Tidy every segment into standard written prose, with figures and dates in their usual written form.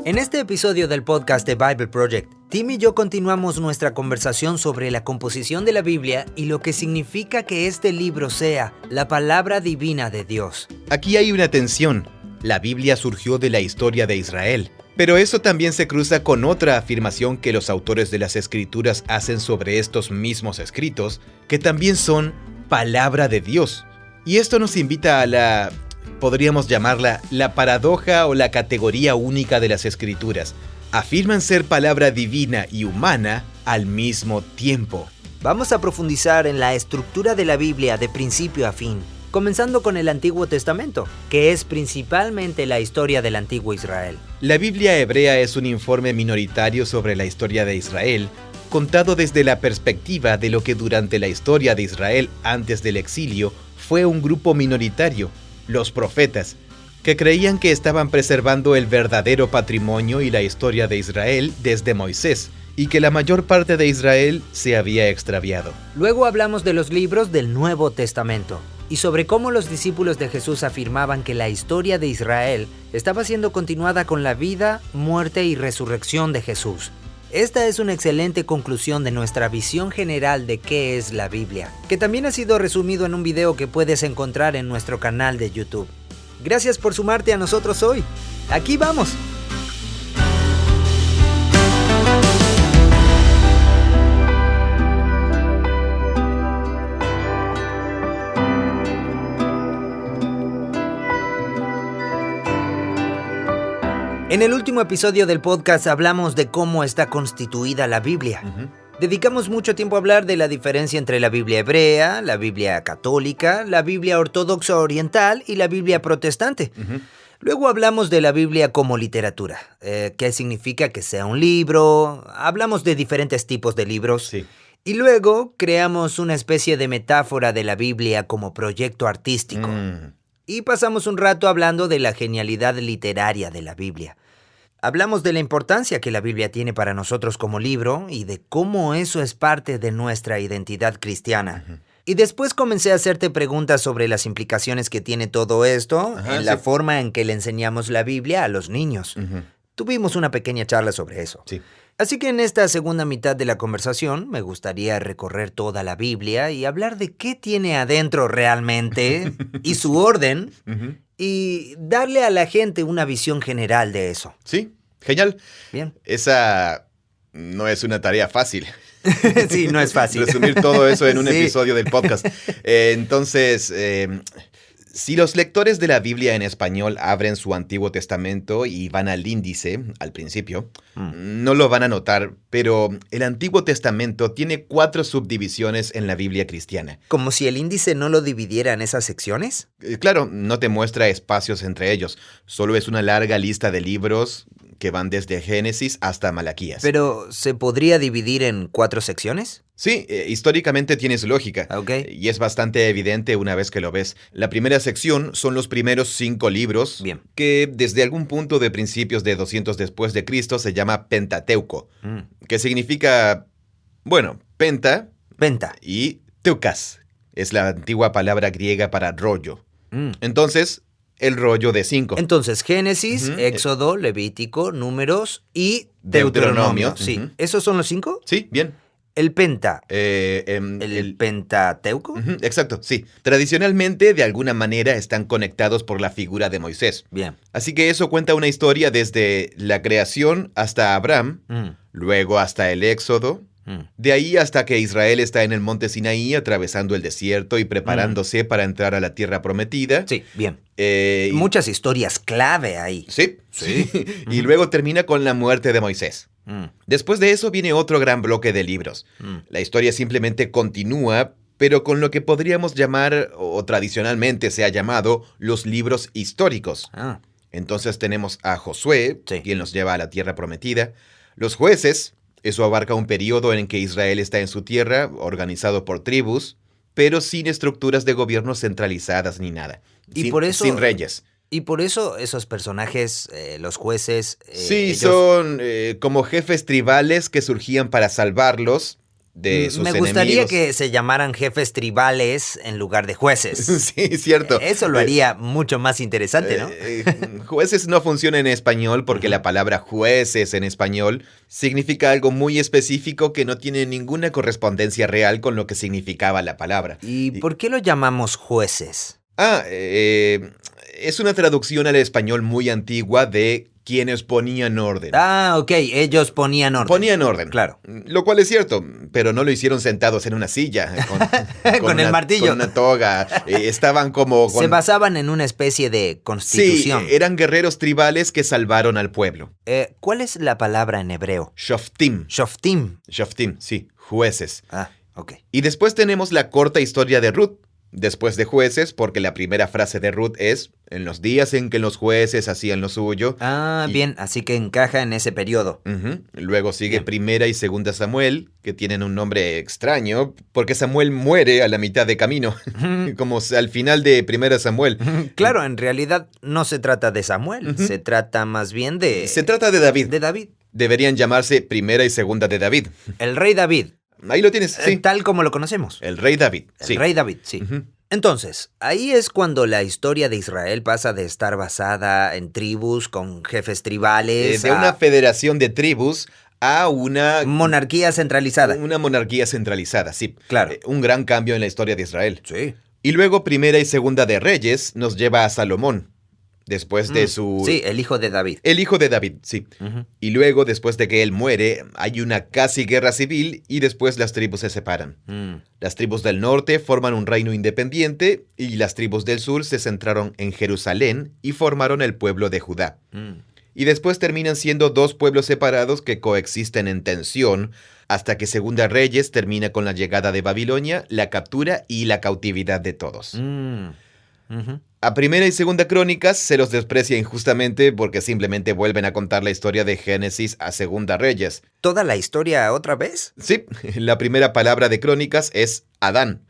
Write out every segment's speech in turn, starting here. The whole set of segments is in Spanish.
En este episodio del podcast de Bible Project, Tim y yo continuamos nuestra conversación sobre la composición de la Biblia y lo que significa que este libro sea la palabra divina de Dios. Aquí hay una tensión. La Biblia surgió de la historia de Israel, pero eso también se cruza con otra afirmación que los autores de las Escrituras hacen sobre estos mismos escritos, que también son palabra de Dios. Y esto nos invita a podríamos llamarla la paradoja o la categoría única de las Escrituras. Afirman ser palabra divina y humana al mismo tiempo. Vamos a profundizar en la estructura de la Biblia de principio a fin, comenzando con el Antiguo Testamento, que es principalmente la historia del antiguo Israel. La Biblia hebrea es un informe minoritario sobre la historia de Israel, contado desde la perspectiva de lo que durante la historia de Israel antes del exilio fue un grupo minoritario, los profetas, que creían que estaban preservando el verdadero patrimonio y la historia de Israel desde Moisés, y que la mayor parte de Israel se había extraviado. Luego hablamos de los libros del Nuevo Testamento, y sobre cómo los discípulos de Jesús afirmaban que la historia de Israel estaba siendo continuada con la vida, muerte y resurrección de Jesús. Esta es una excelente conclusión de nuestra visión general de qué es la Biblia, que también ha sido resumido en un video que puedes encontrar en nuestro canal de YouTube. Gracias por sumarte a nosotros hoy. ¡Aquí vamos! En el último episodio del podcast hablamos de cómo está constituida la Biblia. Dedicamos mucho tiempo a hablar de la diferencia entre la Biblia hebrea, la Biblia católica, la Biblia ortodoxa oriental y la Biblia protestante. Luego hablamos de la Biblia como literatura, qué significa que sea un libro, hablamos de diferentes tipos de libros. Sí. Y luego creamos una especie de metáfora de la Biblia como proyecto artístico. Y pasamos un rato hablando de la genialidad literaria de la Biblia. Hablamos de la importancia que la Biblia tiene para nosotros como libro y de cómo eso es parte de nuestra identidad cristiana. Y después comencé a hacerte preguntas sobre las implicaciones que tiene todo esto en la forma en que le enseñamos la Biblia a los niños. Tuvimos una pequeña charla sobre eso. Sí. Así que en esta segunda mitad de la conversación me gustaría recorrer toda la Biblia y hablar de qué tiene adentro realmente y su orden y darle a la gente una visión general de eso. Sí, genial. Bien. Esa no es una tarea fácil. Sí, no es fácil. Resumir todo eso en un Sí. episodio del podcast. Entonces, si los lectores de la Biblia en español abren su Antiguo Testamento y van al índice, al principio, no lo van a notar, pero el Antiguo Testamento tiene 4 subdivisiones en la Biblia cristiana. ¿Como si el índice no lo dividiera en esas secciones? Claro, no te muestra espacios entre ellos, solo es una larga lista de libros que van desde Génesis hasta Malaquías. ¿Pero se podría dividir en 4 secciones? Sí, históricamente tienes lógica. Ok. Y es bastante evidente una vez que lo ves. La primera sección son los primeros 5 libros, Bien. que desde algún punto de principios de 200 después de Cristo se llama Pentateuco, que significa, bueno, penta Penta. y teukas. Es la antigua palabra griega para rollo. Entonces, el rollo de 5. Entonces, Génesis, Éxodo, Levítico, Números y Deuteronomio. Deuteronomio. Sí. ¿Esos son los 5? Sí, bien. El Penta. El ¿El Pentateuco? Exacto, sí. Tradicionalmente, de alguna manera, están conectados por la figura de Moisés. Bien. Así que eso cuenta una historia desde la creación hasta Abraham, luego hasta el Éxodo, de ahí hasta que Israel está en el monte Sinaí atravesando el desierto y preparándose para entrar a la tierra prometida. Sí, bien. Y- Muchas historias clave ahí. Sí. Y luego termina con la muerte de Moisés. Después de eso viene otro gran bloque de libros. La historia simplemente continúa, pero con lo que podríamos llamar, o tradicionalmente se ha llamado, los libros históricos. Ah, Entonces tenemos a Josué, Sí. quien los lleva a la tierra prometida. Los jueces, eso abarca un periodo en que Israel está en su tierra, organizado por tribus, pero sin estructuras de gobierno centralizadas ni nada. Y por eso- Sin reyes. y por eso esos personajes, los jueces... Sí, ellos- son como jefes tribales que surgían para salvarlos, de sus Me gustaría enemigos. que se llamaran jefes tribales en lugar de jueces. Sí, cierto. Eso lo haría mucho más interesante, ¿no? Jueces no funciona en español porque la palabra jueces en español significa algo muy específico que no tiene ninguna correspondencia real con lo que significaba la palabra. ¿Y por qué lo llamamos jueces? Es una traducción al español muy antigua de quienes ponían orden. Ah, ok, ellos ponían orden. Ponían orden. Claro. Lo cual es cierto, pero no lo hicieron sentados en una silla. Con el martillo. Con una toga. Estaban como... Se basaban en una especie de constitución. Sí, eran guerreros tribales que salvaron al pueblo. ¿Cuál es la palabra en hebreo? Shoftim. Shoftim. Shoftim, sí, jueces. Ah, ok. Y después tenemos la corta historia de Ruth. Después de jueces, porque la primera frase de Ruth es, en los días en que los jueces hacían lo suyo. Ah, bien, así que encaja en ese periodo. Luego sigue Bien. Primera y Segunda Samuel, que tienen un nombre extraño, porque Samuel muere a la mitad de camino, como al final de Primera Samuel. Claro, en realidad no se trata de Samuel, se trata más bien de... Se trata de David. De David. Deberían llamarse Primera y Segunda de David. El rey David. Ahí lo tienes, sí. Tal como lo conocemos. El rey David, sí. El rey David, sí. Entonces, ahí es cuando la historia de Israel pasa de estar basada en tribus con jefes tribales De una federación de tribus a una... monarquía centralizada. Una monarquía centralizada, sí. Claro. Un gran cambio en la historia de Israel. Sí. Y luego Primera y Segunda de Reyes nos lleva a Salomón. Después de Sí, el hijo de David. El hijo de David, sí. Y luego, después de que él muere, hay una casi guerra civil y después las tribus se separan. Las tribus del norte forman un reino independiente y las tribus del sur se centraron en Jerusalén y formaron el pueblo de Judá. Y después terminan siendo dos pueblos separados que coexisten en tensión hasta que Segunda Reyes termina con la llegada de Babilonia, la captura y la cautividad de todos. A Primera y Segunda Crónicas se los desprecia injustamente porque simplemente vuelven a contar la historia de Génesis a Segunda Reyes. ¿Toda la historia otra vez? Sí, la primera palabra de Crónicas es Adán.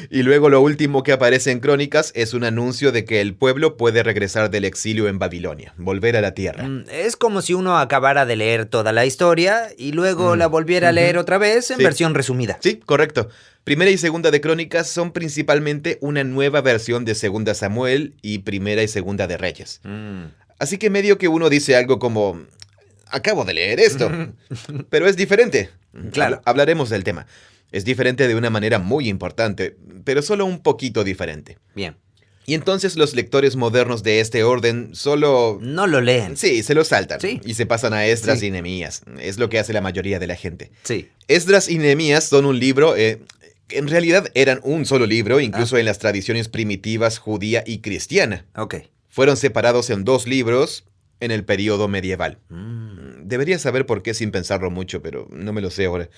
Y luego lo último que aparece en Crónicas es un anuncio de que el pueblo puede regresar del exilio en Babilonia, volver a la tierra. Es como si uno acabara de leer toda la historia y luego la volviera a leer otra vez en versión resumida. Sí, correcto. Primera y Segunda de Crónicas son principalmente una nueva versión de Segunda Samuel y Primera y Segunda de Reyes. Así que medio que uno dice algo como, acabo de leer esto, pero es diferente. Claro. Hablaremos del tema. Es diferente de una manera muy importante, pero solo un poquito diferente. Bien. Y entonces los lectores modernos de este orden solo... No lo leen. Sí, se lo saltan. Sí. Y se pasan a Esdras Sí. y Nehemías. Es lo que hace la mayoría de la gente. Sí. Esdras y Nehemías son un libro... en realidad eran un solo libro, incluso en las tradiciones primitivas judía y cristiana. Ok. Fueron separados en dos libros en el periodo medieval. Debería saber por qué sin pensarlo mucho, pero no me lo sé ahora.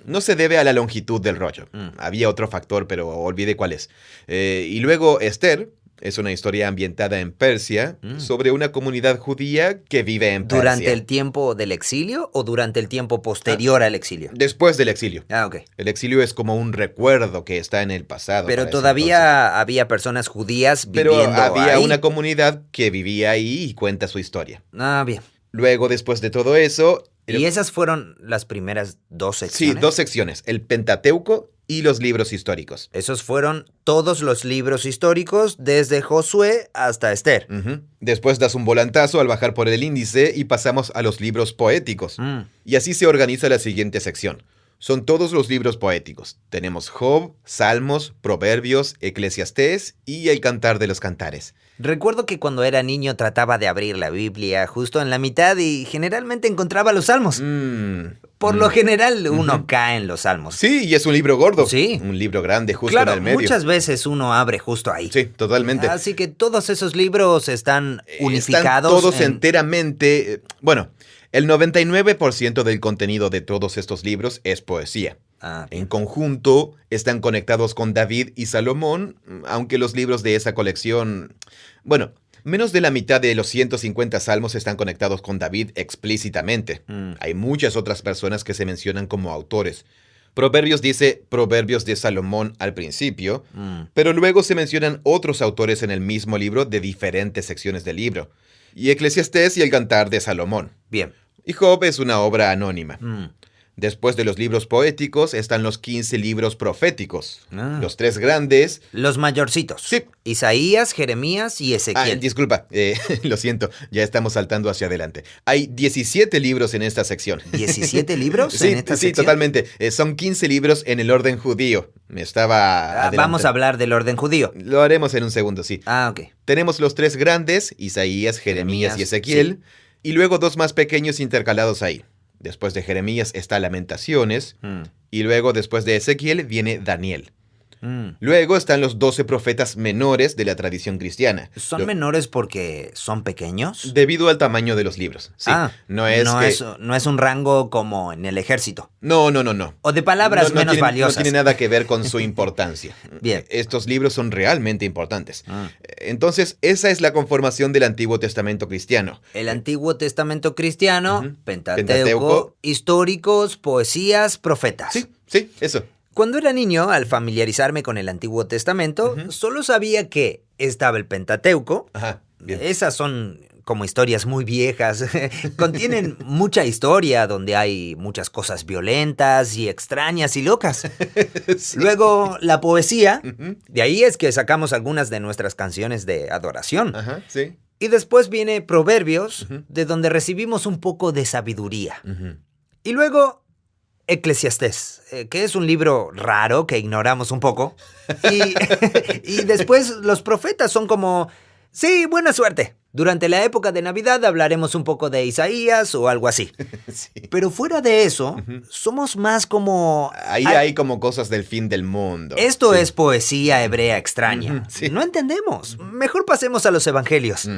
No se debe a la longitud del rollo. Había otro factor, pero olvidé cuál es. Y luego Esther es una historia ambientada en Persia sobre una comunidad judía que vive en Persia. ¿Durante el tiempo del exilio o durante el tiempo posterior al exilio? Después del exilio. Ah, ok. El exilio es como un recuerdo que está en el pasado. Pero para ese todavía había personas judías Pero viviendo había ahí. una comunidad que vivía ahí y cuenta su historia. Ah, bien. Luego, después de todo eso... ¿Y esas fueron las primeras dos Sí, secciones? dos secciones, el Pentateuco y los libros históricos. Esos fueron todos los libros históricos desde Josué hasta Esther. Después das un volantazo al bajar por el índice y pasamos a los libros poéticos. Y así se organiza la siguiente sección. Son todos los libros poéticos. Tenemos Job, Salmos, Proverbios, Eclesiastés y el Cantar de los Cantares. Recuerdo que cuando era niño trataba de abrir la Biblia justo en la mitad y generalmente encontraba los salmos. Por lo general uno cae en los salmos. Sí, y es un libro gordo. Sí. Un libro grande justo Claro, en el medio. muchas veces uno abre justo ahí. Sí, totalmente. Así que todos esos libros están unificados. Están todos enteramente... Bueno, el 99% del contenido de todos estos libros es poesía. En conjunto, están conectados con David y Salomón, aunque los libros de esa colección... Bueno, menos de la mitad de los 150 salmos están conectados con David explícitamente. Hay muchas otras personas que se mencionan como autores. Proverbios dice Proverbios de Salomón al principio, pero luego se mencionan otros autores en el mismo libro de diferentes secciones del libro. Y Eclesiastés y el Cantar de Salomón. Bien. Y Job es una obra anónima. Después de los libros poéticos están los 15 libros proféticos. Ah. Los 3 grandes. Los mayorcitos. Sí. Isaías, Jeremías y Ezequiel. Disculpa, lo siento, ya estamos saltando hacia adelante. Hay 17 libros en esta sección. ¿17 libros Sí, en esta sí, sección? totalmente. Son 15 libros en el orden judío. Me estaba adelantando. Vamos a hablar del orden judío. Lo haremos en un segundo, sí. Ok. Tenemos los 3 grandes, Isaías, Jeremías y Ezequiel, y luego 2 más pequeños intercalados ahí. Después de Jeremías está Lamentaciones, y luego después de Ezequiel viene Daniel. Luego están los 12 profetas menores de la tradición cristiana. ¿Son menores porque son pequeños? Debido al tamaño de los libros. Sí, no es un rango como en el ejército. No. O de palabras menos valiosas. No tiene nada que ver con su importancia. Bien. Estos libros son realmente importantes. Entonces, esa es la conformación del Antiguo Testamento cristiano. El Antiguo Testamento cristiano, Pentateuco, históricos, poesías, profetas. Sí, eso. Cuando era niño, al familiarizarme con el Antiguo Testamento, solo sabía que estaba el Pentateuco. Ajá, bien. Esas son como historias muy viejas. Contienen mucha historia donde hay muchas cosas violentas y extrañas y locas. Sí. Luego, la poesía. De ahí es que sacamos algunas de nuestras canciones de adoración. Ajá, sí. Y después viene Proverbios, de donde recibimos un poco de sabiduría. Y luego Eclesiastés, que es un libro raro que ignoramos un poco. Y después los profetas son como, sí, buena suerte. Durante la época de Navidad hablaremos un poco de Isaías o algo así. Sí. Pero fuera de eso, somos más como... Ahí hay como cosas del fin del mundo. Esto es poesía hebrea extraña. Sí. No entendemos. Mejor pasemos a los evangelios.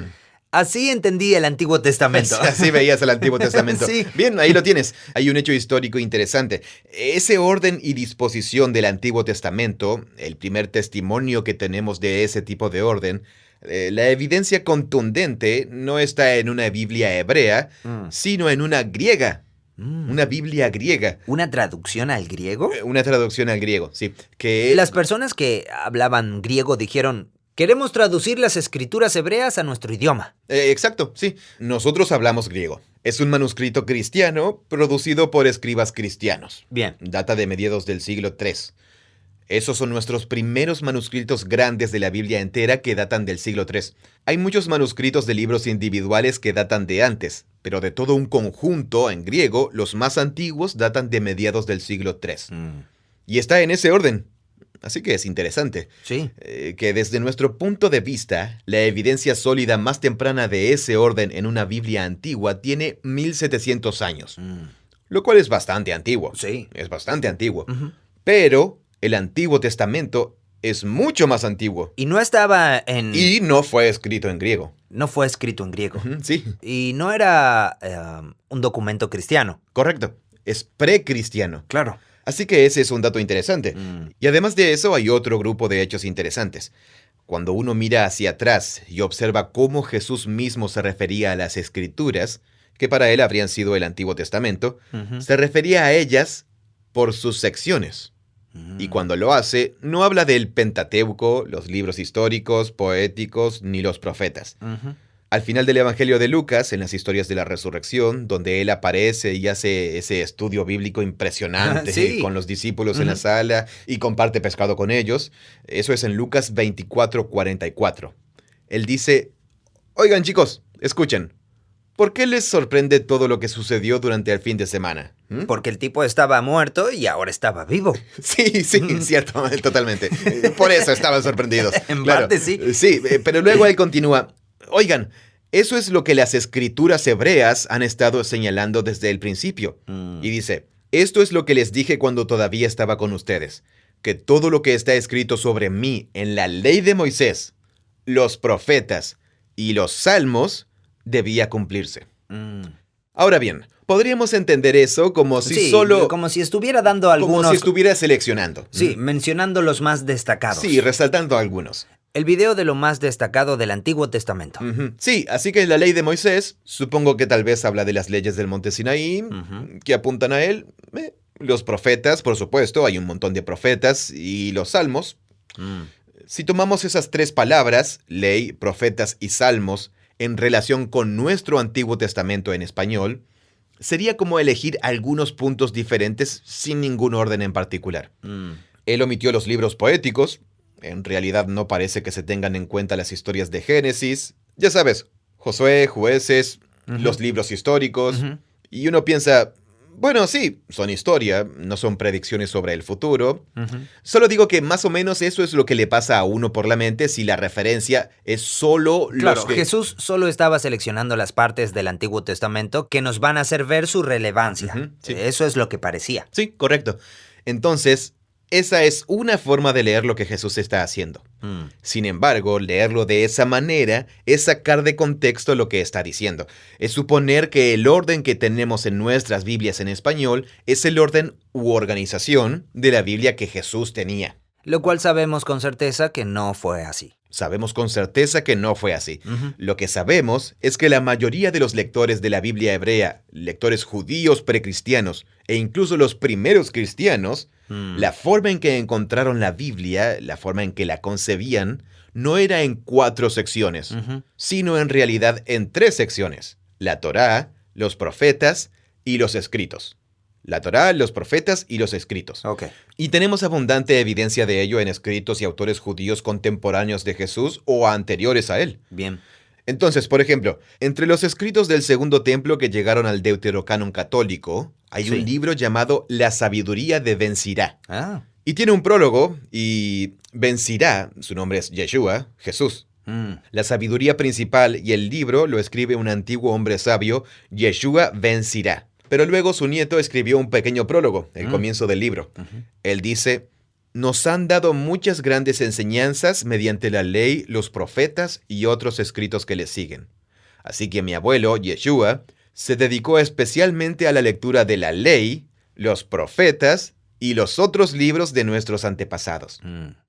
Así entendí el Antiguo Testamento. Así veías el Antiguo Testamento. Sí. Bien, ahí lo tienes. Hay un hecho histórico interesante. Ese orden y disposición del Antiguo Testamento, el primer testimonio que tenemos de ese tipo de orden, la evidencia contundente no está en una Biblia hebrea, sino en una griega. Una Biblia griega. ¿Una traducción al griego? Una traducción al griego, sí. Las personas que hablaban griego dijeron: queremos traducir las escrituras hebreas a nuestro idioma. Exacto, sí. Nosotros hablamos griego. Es un manuscrito cristiano producido por escribas cristianos. Bien. Data de mediados del siglo III. Esos son nuestros primeros manuscritos grandes de la Biblia entera que datan del siglo III. Hay muchos manuscritos de libros individuales que datan de antes, pero de todo un conjunto en griego, los más antiguos datan de mediados del siglo III. Y está en ese orden. Así que es interesante. Sí. Que desde nuestro punto de vista, la evidencia sólida más temprana de ese orden en una Biblia antigua tiene 1700 años. Lo cual es bastante antiguo. Sí. Es bastante antiguo. Pero el Antiguo Testamento es mucho más antiguo. Y no estaba en... Y no fue escrito en griego. No fue escrito en griego. Sí. Y no era un documento cristiano. Correcto. Es precristiano. Claro. Así que ese es un dato interesante. Y además de eso, hay otro grupo de hechos interesantes. Cuando uno mira hacia atrás y observa cómo Jesús mismo se refería a las Escrituras, que para él habrían sido el Antiguo Testamento, se refería a ellas por sus secciones. Y cuando lo hace, no habla del Pentateuco, los libros históricos, poéticos, ni los profetas. Al final del Evangelio de Lucas, en las historias de la resurrección, donde él aparece y hace ese estudio bíblico impresionante sí. con los discípulos en la sala y comparte pescado con ellos, eso es en Lucas 24:44. Él dice: oigan chicos, escuchen, ¿por qué les sorprende todo lo que sucedió durante el fin de semana? Porque el tipo estaba muerto y ahora estaba vivo. Sí, cierto, totalmente. Por eso estaban sorprendidos. En parte sí. Sí, pero luego él continúa: oigan, eso es lo que las escrituras hebreas han estado señalando desde el principio. Y dice: esto es lo que les dije cuando todavía estaba con ustedes, que todo lo que está escrito sobre mí en la ley de Moisés, los profetas y los salmos debía cumplirse. Ahora bien, podríamos entender eso como si como si estuviera dando algunos... Como si estuviera seleccionando. Sí, mencionando los más destacados. Sí, resaltando algunos. El video de lo más destacado del Antiguo Testamento. Sí, así que la ley de Moisés, supongo que tal vez habla de las leyes del monte Sinaí, que apuntan a él. Los profetas, por supuesto, hay un montón de profetas, y los salmos. Si tomamos esas 3 palabras, ley, profetas y salmos, en relación con nuestro Antiguo Testamento en español, sería como elegir algunos puntos diferentes sin ningún orden en particular. Él omitió los libros poéticos. En realidad no parece que se tengan en cuenta las historias de Génesis. Ya sabes, Josué, Jueces, los libros históricos. Y uno piensa, bueno, sí, son historia, no son predicciones sobre el futuro. Solo digo que más o menos eso es lo que le pasa a uno por la mente si la referencia es solo Claro, Jesús solo estaba seleccionando las partes del Antiguo Testamento que nos van a hacer ver su relevancia. Sí. Eso es lo que parecía. Sí, correcto. Entonces, esa es una forma de leer lo que Jesús está haciendo. Sin embargo, leerlo de esa manera es sacar de contexto lo que está diciendo. Es suponer que el orden que tenemos en nuestras Biblias en español es el orden u organización de la Biblia que Jesús tenía. Lo cual sabemos con certeza que no fue así. Sabemos con certeza que no fue así. Lo que sabemos es que la mayoría de los lectores de la Biblia hebrea, lectores judíos precristianos e incluso los primeros cristianos, la forma en que encontraron la Biblia, la forma en que la concebían, no era en 4 secciones, sino en realidad en 3 secciones: la Torá, los profetas y los escritos. La Torá, los profetas y los escritos. Okay. Y tenemos abundante evidencia de ello en escritos y autores judíos contemporáneos de Jesús o anteriores a él. Bien. Entonces, por ejemplo, entre los escritos del Segundo Templo que llegaron al Deuterocanon católico, hay un libro llamado La Sabiduría de Ben Sirá. Y tiene un prólogo, y Ben Sirá, su nombre es Yeshua, Jesús. La sabiduría principal y el libro lo escribe un antiguo hombre sabio, Yeshua Ben Sirá. Pero luego su nieto escribió un pequeño prólogo, el comienzo del libro. Él dice: nos han dado muchas grandes enseñanzas mediante la ley, los profetas y otros escritos que le siguen. Así que mi abuelo, Yeshua, se dedicó especialmente a la lectura de la ley, los profetas y los otros libros de nuestros antepasados.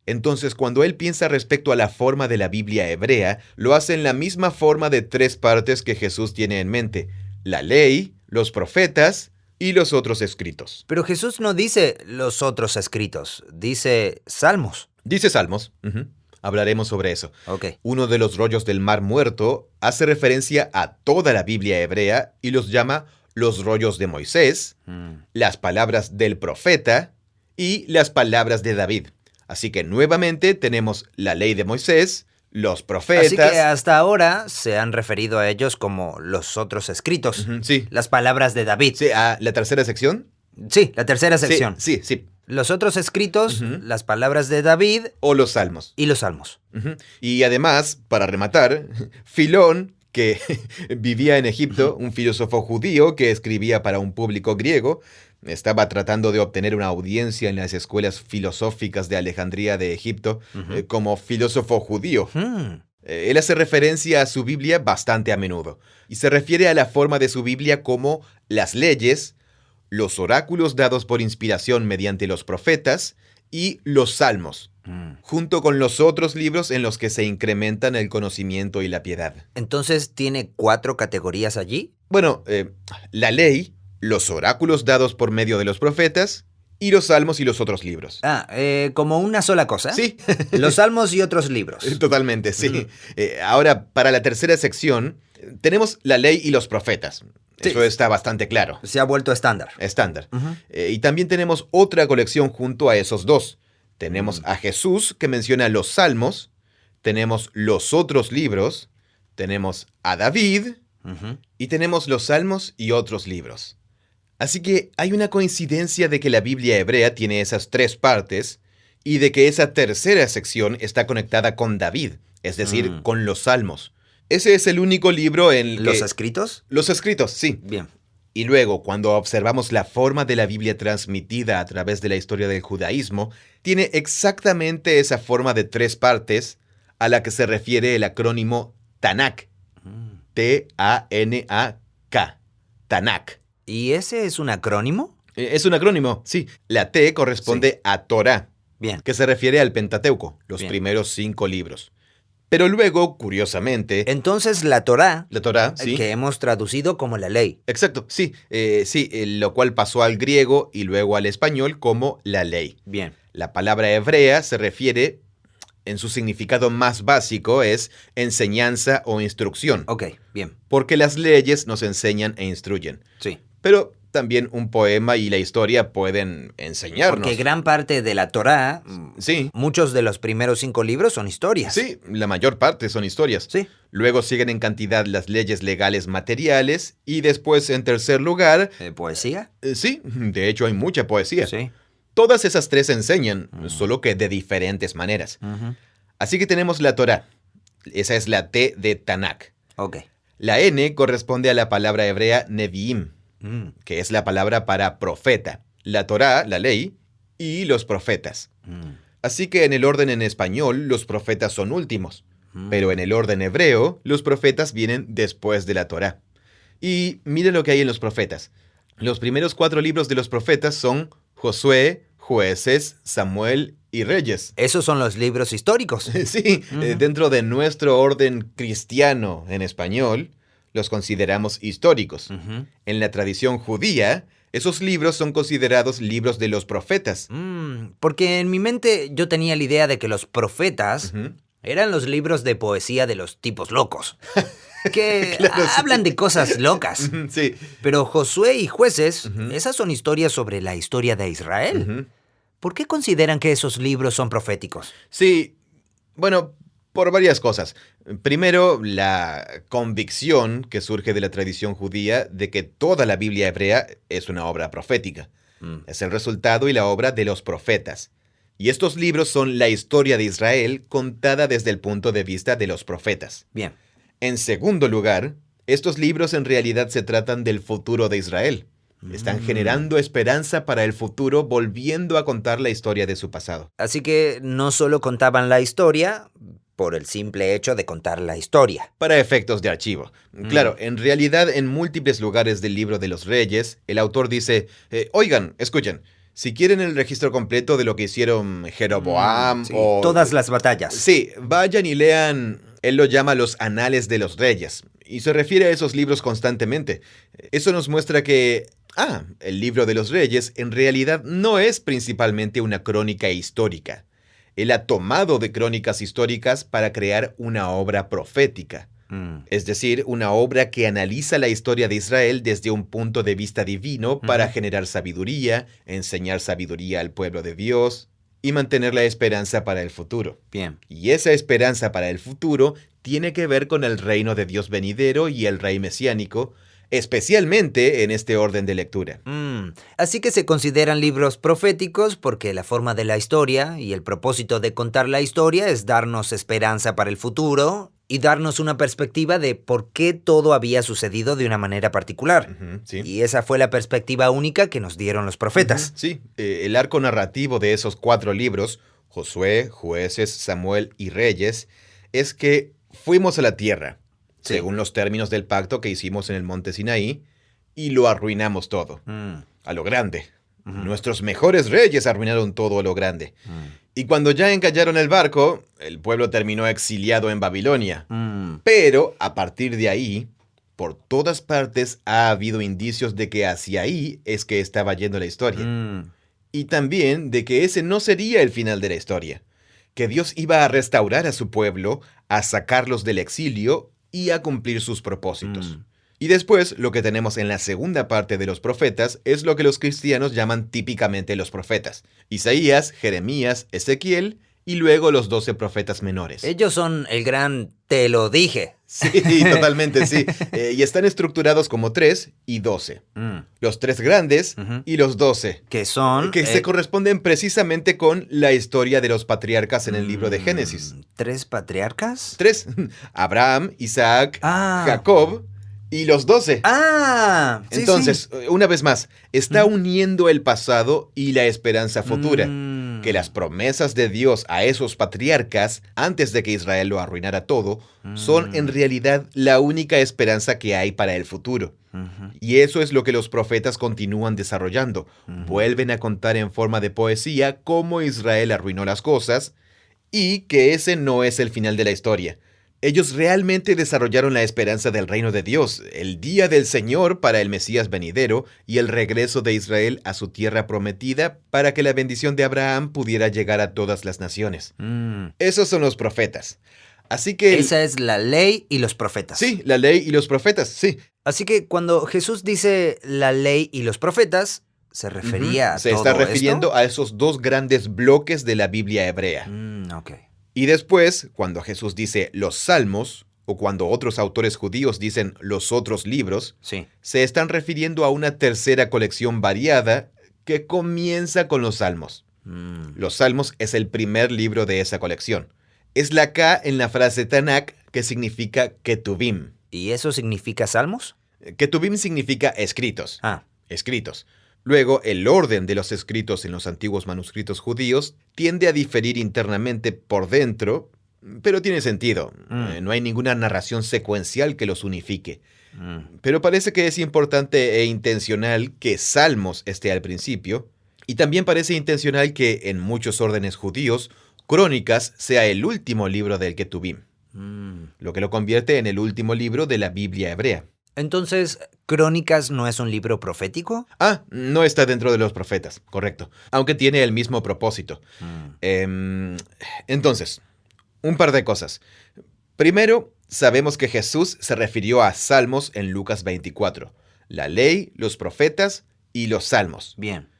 Entonces, cuando él piensa respecto a la forma de la Biblia hebrea, lo hace en la misma forma de 3 partes que Jesús tiene en mente: la ley, los profetas y los otros escritos. Pero Jesús no dice los otros escritos, dice Salmos. Dice Salmos. Hablaremos sobre eso. Okay. Uno de los rollos del Mar Muerto hace referencia a toda la Biblia hebrea y los llama los rollos de Moisés, las palabras del profeta y las palabras de David. Así que nuevamente tenemos la ley de Moisés, los profetas. Así que hasta ahora se han referido a ellos como los otros escritos. Sí. Las palabras de David. Sí, ¿a la tercera sección? Sí, la tercera sección. Sí. Los otros escritos, las palabras de David. O los salmos. Y los salmos. Y además, para rematar, Filón, que vivía en Egipto, un filósofo judío que escribía para un público griego, estaba tratando de obtener una audiencia en las escuelas filosóficas de Alejandría de Egipto como filósofo judío. Él hace referencia a su Biblia bastante a menudo y se refiere a la forma de su Biblia como las leyes, los oráculos dados por inspiración mediante los profetas y los salmos, junto con los otros libros en los que se incrementan el conocimiento y la piedad. ¿Entonces tiene 4 categorías allí? Bueno, la ley, los oráculos dados por medio de los profetas y los salmos y los otros libros. ¿Como una sola cosa? Sí. Los salmos y otros libros. Totalmente, sí. Ahora, para la tercera sección, tenemos la ley y los profetas. Sí. Eso está bastante claro. Se ha vuelto estándar. Estándar. Y también tenemos otra colección junto a esos 2. Tenemos a Jesús, que menciona los salmos. Tenemos los otros libros. Tenemos a David. Y tenemos los salmos y otros libros. Así que hay una coincidencia de que la Biblia hebrea tiene esas 3 partes y de que esa tercera sección está conectada con David, es decir, con los salmos. Ese es el único libro en ¿Los escritos? Los escritos, sí. Bien. Y luego, cuando observamos la forma de la Biblia transmitida a través de la historia del judaísmo, tiene exactamente esa forma de 3 partes a la que se refiere el acrónimo Tanakh. T-A-N-A-K. Tanakh. ¿Y ese es un acrónimo? Es un acrónimo, sí. La T corresponde a Torá, Bien. que se refiere al Pentateuco, los primeros 5 libros. Pero luego, curiosamente... Entonces la Torá, sí. Que hemos traducido como la ley. Exacto, sí. Lo cual pasó al griego y luego al español como la ley. Bien. La palabra hebrea se refiere, en su significado más básico, es enseñanza o instrucción. Ok, bien. Porque las leyes nos enseñan e instruyen. Sí. pero también un poema y la historia pueden enseñarnos. Porque gran parte de la Torá, Sí. muchos de los primeros 5 libros son historias. Sí, la mayor parte son historias. Sí. Luego siguen en cantidad las leyes legales materiales y después, en tercer lugar... ¿Poesía? Sí, de hecho hay mucha poesía. Sí. Todas esas tres enseñan, solo que de diferentes maneras. Así que tenemos la Torá. Esa es la T de Tanakh. Ok. La N corresponde a la palabra hebrea Nevi'im, que es la palabra para profeta. La Torá, la ley, y los profetas. Así que en el orden en español, los profetas son últimos. Pero en el orden hebreo, los profetas vienen después de la Torá. Y miren lo que hay en los profetas. Los primeros 4 libros de los profetas son Josué, Jueces, Samuel y Reyes. Esos son los libros históricos. Sí, dentro de nuestro orden cristiano en español, los consideramos históricos. En la tradición judía, esos libros son considerados libros de los profetas. Porque en mi mente yo tenía la idea de que los profetas eran los libros de poesía de los tipos locos. Que Claro, sí. hablan de cosas locas. Sí. Pero Josué y Jueces, esas son historias sobre la historia de Israel. ¿Por qué consideran que esos libros son proféticos? Sí, bueno, por varias cosas. Primero, la convicción que surge de la tradición judía de que toda la Biblia hebrea es una obra profética. Es el resultado y la obra de los profetas. Y estos libros son la historia de Israel contada desde el punto de vista de los profetas. Bien. En segundo lugar, estos libros en realidad se tratan del futuro de Israel. Están generando esperanza para el futuro, volviendo a contar la historia de su pasado. Así que no solo contaban la historia por el simple hecho de contar la historia. Para efectos de archivo. Claro, en realidad en múltiples lugares del libro de los Reyes, el autor dice, oigan, escuchen, si quieren el registro completo de lo que hicieron Jeroboam Sí, o... todas las batallas. Sí, vayan y lean, él lo llama los Anales de los Reyes, y se refiere a esos libros constantemente. Eso nos muestra que, el libro de los Reyes en realidad no es principalmente una crónica histórica. Él ha tomado de crónicas históricas para crear una obra profética. Es decir, una obra que analiza la historia de Israel desde un punto de vista divino para generar sabiduría, enseñar sabiduría al pueblo de Dios y mantener la esperanza para el futuro. Bien. Y esa esperanza para el futuro tiene que ver con el reino de Dios venidero y el rey mesiánico, especialmente en este orden de lectura. Así que se consideran libros proféticos porque la forma de la historia y el propósito de contar la historia es darnos esperanza para el futuro y darnos una perspectiva de por qué todo había sucedido de una manera particular. Sí. Y esa fue la perspectiva única que nos dieron los profetas. Sí, el arco narrativo de esos 4 libros, Josué, Jueces, Samuel y Reyes, es que fuimos a la tierra, según los términos del pacto que hicimos en el monte Sinaí, y lo arruinamos todo, a lo grande. Nuestros mejores reyes arruinaron todo a lo grande. Y cuando ya encallaron el barco, el pueblo terminó exiliado en Babilonia. Pero, a partir de ahí, por todas partes ha habido indicios de que hacia ahí es que estaba yendo la historia. Y también de que ese no sería el final de la historia. Que Dios iba a restaurar a su pueblo, a sacarlos del exilio y a cumplir sus propósitos. Y después, lo que tenemos en la segunda parte de los profetas es lo que los cristianos llaman típicamente los profetas. Isaías, Jeremías, Ezequiel y luego los 12 profetas menores. Ellos son el gran te lo dije. Sí, totalmente, sí. Y están estructurados como 3 y 12. Los 3 grandes y los 12. Que son... Que se corresponden precisamente con la historia de los patriarcas en el libro de Génesis. ¿3 patriarcas? 3. Abraham, Isaac, Jacob y los 12. Sí, Entonces, una vez más, está uniendo el pasado y la esperanza futura. Que las promesas de Dios a esos patriarcas, antes de que Israel lo arruinara todo, son en realidad la única esperanza que hay para el futuro. Y eso es lo que los profetas continúan desarrollando. Vuelven a contar en forma de poesía cómo Israel arruinó las cosas y que ese no es el final de la historia. Ellos realmente desarrollaron la esperanza del reino de Dios, el día del Señor para el Mesías venidero y el regreso de Israel a su tierra prometida para que la bendición de Abraham pudiera llegar a todas las naciones. Esos son los profetas. Así que... Esa es la ley y los profetas. Sí, la ley y los profetas, sí. Así que cuando Jesús dice la ley y los profetas, ¿se refería a Se todo está refiriendo esto? a esos dos grandes bloques de la Biblia hebrea. Ok. Y después, cuando Jesús dice los salmos, o cuando otros autores judíos dicen los otros libros, Sí. se están refiriendo a una tercera colección variada que comienza con los salmos. Los salmos es el primer libro de esa colección. Es la K en la frase Tanakh, que significa Ketuvim. ¿Y eso significa salmos? Ketuvim significa escritos. Ah, Escritos. Luego, el orden de los escritos en los antiguos manuscritos judíos tiende a diferir internamente por dentro, pero tiene sentido. No hay ninguna narración secuencial que los unifique. Pero parece que es importante e intencional que Salmos esté al principio, y también parece intencional que en muchos órdenes judíos, Crónicas sea el último libro del Ketuvim, lo que lo convierte en el último libro de la Biblia hebrea. Entonces, ¿Crónicas no es un libro profético? No está dentro de los profetas, correcto, aunque tiene el mismo propósito. Entonces, un par de cosas. Primero, sabemos que Jesús se refirió a Salmos en Lucas 24, la ley, los profetas y los salmos. Bien.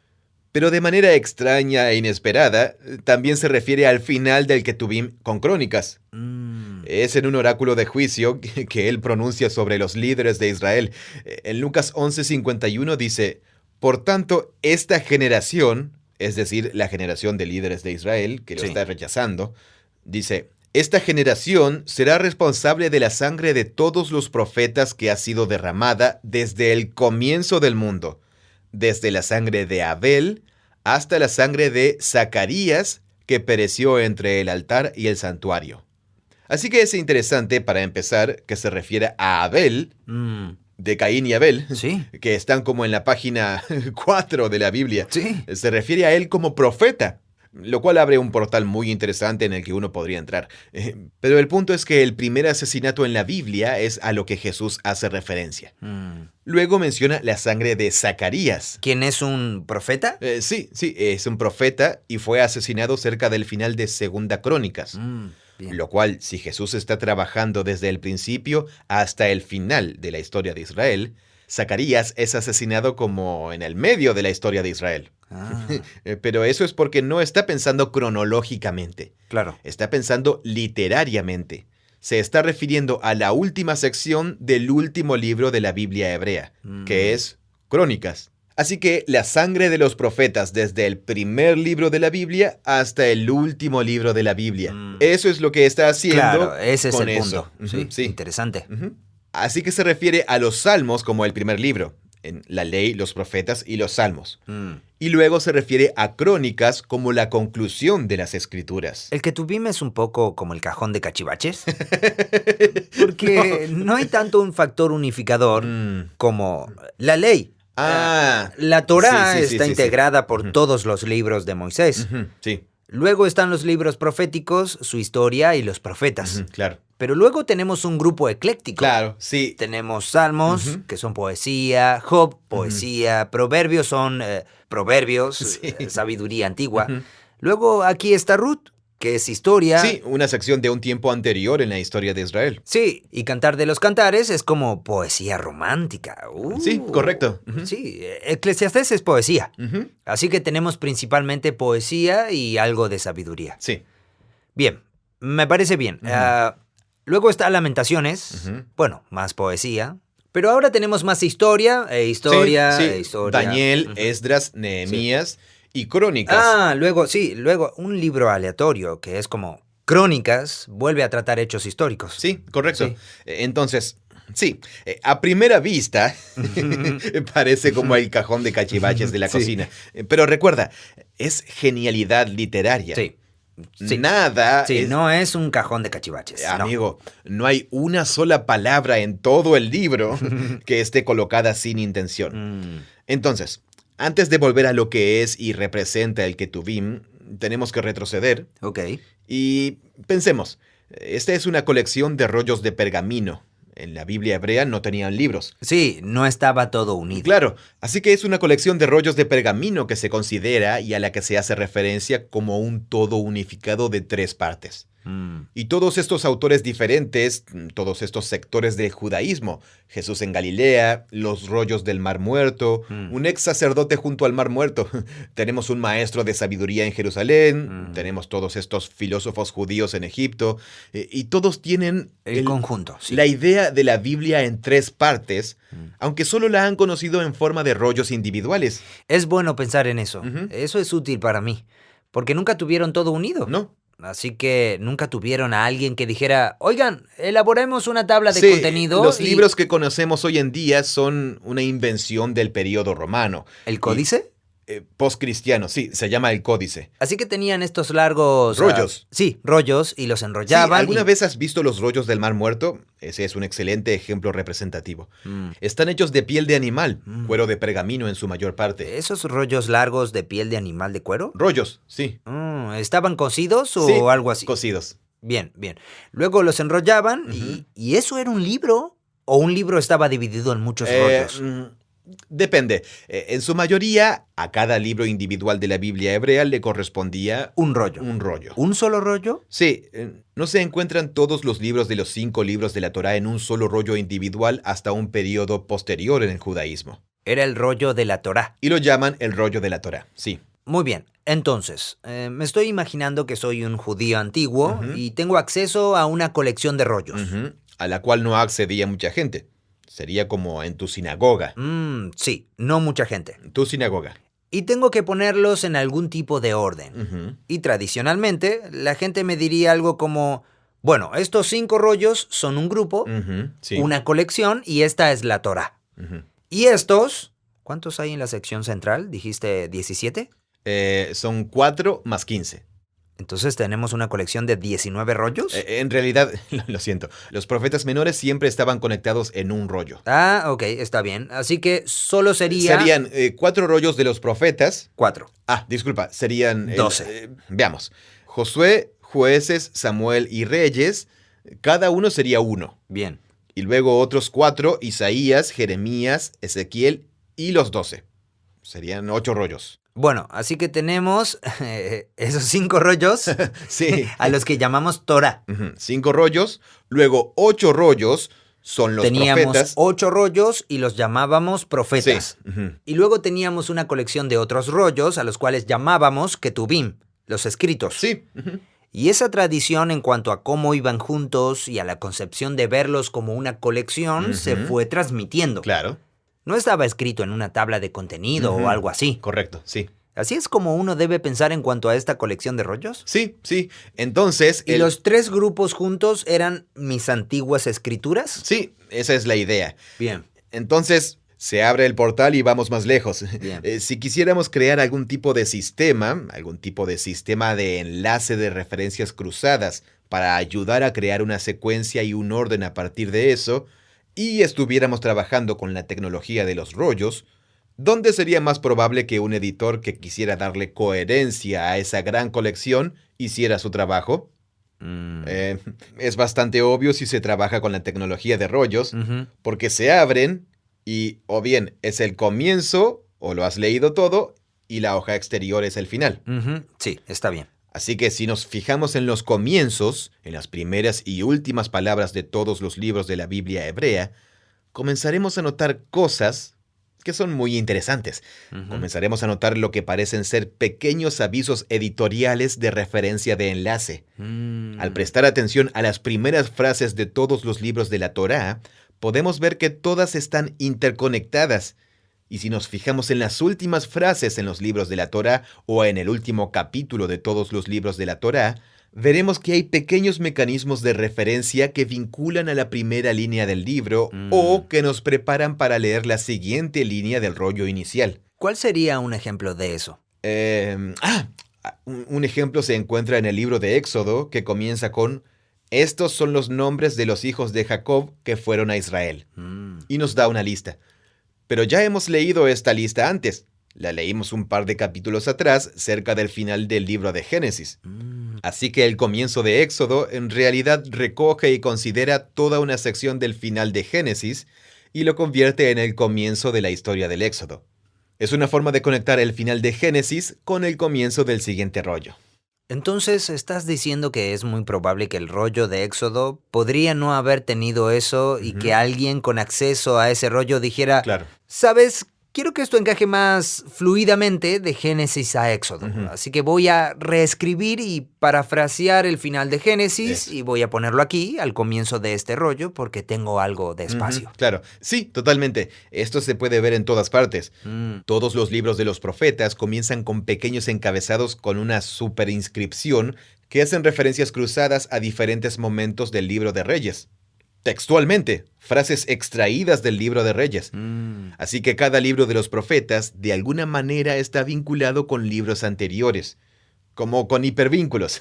Pero de manera extraña e inesperada, también se refiere al final del Ketuvim con Crónicas. Es en un oráculo de juicio que él pronuncia sobre los líderes de Israel. En Lucas 11:51 dice, por tanto, esta generación, es decir, la generación de líderes de Israel, que lo está rechazando, dice, esta generación será responsable de la sangre de todos los profetas que ha sido derramada desde el comienzo del mundo, desde la sangre de Abel hasta la sangre de Zacarías, que pereció entre el altar y el santuario. Así que es interesante, para empezar, que se refiere a Abel, de Caín y Abel, que están como en la página 4 de la Biblia. Se refiere a él como profeta, lo cual abre un portal muy interesante en el que uno podría entrar. Pero el punto es que el primer asesinato en la Biblia es a lo que Jesús hace referencia. Luego menciona la sangre de Zacarías. ¿Quién es un profeta? Sí, es un profeta y fue asesinado cerca del final de Segunda Crónicas. Lo cual, si Jesús está trabajando desde el principio hasta el final de la historia de Israel, Zacarías es asesinado como en el medio de la historia de Israel. Pero eso es porque no está pensando cronológicamente. Claro. Está pensando literariamente. Se está refiriendo a la última sección del último libro de la Biblia hebrea, que es Crónicas. Así que la sangre de los profetas desde el primer libro de la Biblia hasta el último libro de la Biblia. Eso es lo que está haciendo. Claro, ese es con el eso. punto. Sí, interesante. Así que se refiere a los salmos como el primer libro, en la ley, los profetas y los salmos. Y luego se refiere a Crónicas como la conclusión de las escrituras. ¿El Ketuvim es un poco como el cajón de cachivaches? Porque no hay tanto un factor unificador como la ley. La Torá está integrada por todos los libros de Moisés. Luego están los libros proféticos, su historia y los profetas. Claro. Pero luego tenemos un grupo ecléctico. Claro, sí. Tenemos salmos, que son poesía, Job, poesía, proverbios son proverbios, sabiduría antigua. Luego aquí está Ruth, que es historia. Sí, una sección de un tiempo anterior en la historia de Israel. Sí, y Cantar de los Cantares es como poesía romántica. Sí, correcto. Sí, Eclesiastés es poesía. Así que tenemos principalmente poesía y algo de sabiduría. Sí. Bien, me parece bien. Luego está Lamentaciones, bueno, más poesía. Pero ahora tenemos más historia, historia. Daniel, Esdras, Nehemías y Crónicas. Luego un libro aleatorio que es como Crónicas vuelve a tratar hechos históricos. Sí, correcto. Entonces, sí, a primera vista parece como el cajón de cachivaches de la cocina. Pero recuerda, es genialidad literaria. Sí. Nada. No es un cajón de cachivaches. Amigo, no hay una sola palabra en todo el libro que esté colocada sin intención. Entonces, antes de volver a lo que es y representa el Ketuvim, tenemos que retroceder. Y pensemos, esta es una colección de rollos de pergamino. En la Biblia hebrea no tenían libros. Sí, no estaba todo unido. Claro, así que es una colección de rollos de pergamino que se considera y a la que se hace referencia como un todo unificado de 3 partes. Y todos estos autores diferentes, todos estos sectores del judaísmo, Jesús en Galilea, los rollos del Mar Muerto, un ex sacerdote junto al Mar Muerto, tenemos un maestro de sabiduría en Jerusalén, tenemos todos estos filósofos judíos en Egipto, y todos tienen el conjunto, sí. La idea de la Biblia en 3 partes, aunque solo la han conocido en forma de rollos individuales. Es bueno pensar en eso. Eso es útil para mí, porque nunca tuvieron todo unido. No. Así que nunca tuvieron a alguien que dijera, oigan, elaboremos una tabla de contenido. Los libros que conocemos hoy en día son una invención del periodo romano. ¿El códice? Postcristiano, sí, se llama el códice. Así que tenían estos largos... rollos. Sí, rollos, y los enrollaban. Sí, ¿alguna vez has visto los rollos del Mar Muerto? Ese es un excelente ejemplo representativo. Están hechos de piel de animal, cuero de pergamino en su mayor parte. ¿Esos rollos largos de piel de animal de cuero? Rollos, sí. ¿Estaban cosidos o sí, algo así? Cosidos. Bien, bien. Luego los enrollaban y ¿eso era un libro? ¿O un libro estaba dividido en muchos rollos? Depende. En su mayoría, a cada libro individual de la Biblia hebrea le correspondía un rollo. Un rollo. ¿Un solo rollo? Sí. No se encuentran todos los libros de los 5 libros de la Torá en un solo rollo individual hasta un periodo posterior en el judaísmo. Era el rollo de la Torá. Y lo llaman el rollo de la Torá, sí. Muy bien. Entonces, me estoy imaginando que soy un judío antiguo y tengo acceso a una colección de rollos. A la cual no accedía mucha gente. Sería como en tu sinagoga. Sí, no mucha gente. Tu sinagoga. Y tengo que ponerlos en algún tipo de orden. Y tradicionalmente, la gente me diría algo como, bueno, estos 5 rollos son un grupo, sí. una colección, y esta es la Torá. Y estos, ¿cuántos hay en la sección central? ¿Dijiste 17? Son 4 más 15. Entonces, ¿tenemos una colección de 19 rollos? En realidad, lo siento, los profetas menores siempre estaban conectados en un rollo. Ah, ok, está bien. Así que solo Serían 4 rollos de los profetas. 4. Disculpa, serían... 12. Veamos. Josué, Jueces, Samuel y Reyes, cada uno sería 1. Bien. Y luego otros 4, Isaías, Jeremías, Ezequiel y los 12. Serían 8 rollos. Bueno, así que tenemos esos 5 rollos sí. a los que llamamos Torá. 5 rollos, luego 8 rollos son los Teníamos profetas. 8 rollos y los llamábamos profetas. Sí. Y luego teníamos una colección de otros rollos a los cuales llamábamos Ketubim, los escritos. Sí. Y esa tradición en cuanto a cómo iban juntos y a la concepción de verlos como una colección se fue transmitiendo. Claro. No estaba escrito en una tabla de contenido o algo así. Correcto, sí. ¿Así es como uno debe pensar en cuanto a esta colección de rollos? Sí. Entonces... ¿Y los 3 grupos juntos eran mis antiguas escrituras? Sí, esa es la idea. Bien. Entonces, se abre el portal y vamos más lejos. Bien. Si quisiéramos crear algún tipo de sistema de enlace de referencias cruzadas para ayudar a crear una secuencia y un orden a partir de eso, y estuviéramos trabajando con la tecnología de los rollos, ¿dónde sería más probable que un editor que quisiera darle coherencia a esa gran colección hiciera su trabajo? Es bastante obvio si se trabaja con la tecnología de rollos, porque se abren y o bien es el comienzo, o lo has leído todo, y la hoja exterior es el final. Sí, está bien. Así que si nos fijamos en los comienzos, en las primeras y últimas palabras de todos los libros de la Biblia hebrea, comenzaremos a notar cosas que son muy interesantes. Comenzaremos a notar lo que parecen ser pequeños avisos editoriales de referencia de enlace. Al prestar atención a las primeras frases de todos los libros de la Torá, podemos ver que todas están interconectadas. Y si nos fijamos en las últimas frases en los libros de la Torá o en el último capítulo de todos los libros de la Torá, veremos que hay pequeños mecanismos de referencia que vinculan a la primera línea del libro o que nos preparan para leer la siguiente línea del rollo inicial. ¿Cuál sería un ejemplo de eso? Un ejemplo se encuentra en el libro de Éxodo, que comienza con: estos son los nombres de los hijos de Jacob que fueron a Israel. Y nos da una lista. Pero ya hemos leído esta lista antes. La leímos un par de capítulos atrás, cerca del final del libro de Génesis. Así que el comienzo de Éxodo en realidad recoge y considera toda una sección del final de Génesis y lo convierte en el comienzo de la historia del Éxodo. Es una forma de conectar el final de Génesis con el comienzo del siguiente rollo. Entonces, ¿estás diciendo que es muy probable que el rollo de Éxodo podría no haber tenido eso y que Ujú. alguien con acceso a ese rollo dijera, Claro. sabes, quiero que esto encaje más fluidamente de Génesis a Éxodo, Ujú. así que voy a reescribir y parafrasear el final de Génesis Eso. y voy a ponerlo aquí al comienzo de este rollo porque tengo algo de Ujú, espacio? claro. Sí, totalmente. Esto se puede ver en todas partes. Mm, Todos los libros de los profetas comienzan con pequeños encabezados con una superinscripción que hacen referencias cruzadas a diferentes momentos del libro de Reyes. Textualmente, frases extraídas del libro de Reyes. mm. Así que cada libro de los profetas de alguna manera está vinculado con libros anteriores. Como con hipervínculos.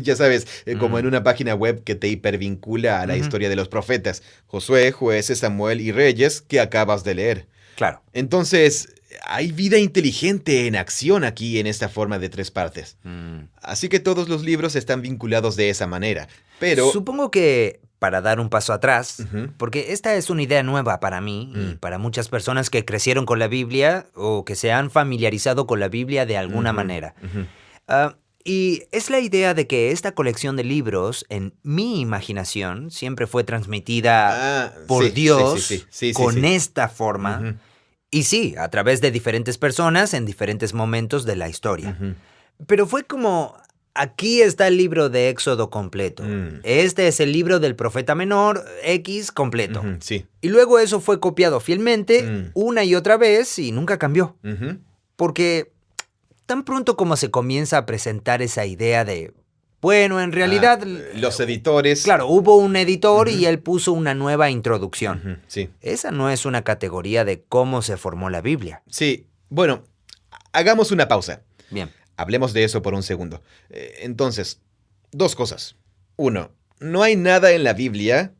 Ya sabes, como en Mm, una página web que te hipervincula a la ujú, historia de los profetas. Josué, Jueces, Samuel y Reyes que acabas de leer. claro. Entonces, hay vida inteligente en acción aquí en esta forma de tres partes. Mm. Así que todos los libros están vinculados de esa manera. Pero... Supongo que para dar un paso atrás, Ujú, porque esta es una idea nueva para mí y mm, para muchas personas que crecieron con la Biblia o que se han familiarizado con la Biblia de alguna ujú, manera. ujú. Y es la idea de que esta colección de libros, en mi imaginación, siempre fue transmitida por Sí, sí, sí, sí, Dios sí, sí, con sí. esta forma, Ujú, y sí, a través de diferentes personas en diferentes momentos de la historia. ujú, Pero fue como, aquí está el libro de Éxodo completo. mm, Este es el libro del profeta menor X completo. ujú, sí. Y luego eso fue copiado fielmente Mm, una y otra vez y nunca cambió. ujú. Porque tan pronto como se comienza a presentar esa idea de, bueno, en realidad, Los editores. claro, hubo un editor y Ujú, él puso una nueva introducción. ujú, sí. Esa no es una categoría de cómo se formó la Biblia. Sí, bueno, hagamos una pausa. Bien. Hablemos de eso por un segundo. Entonces, dos cosas. Uno, no hay nada en la Biblia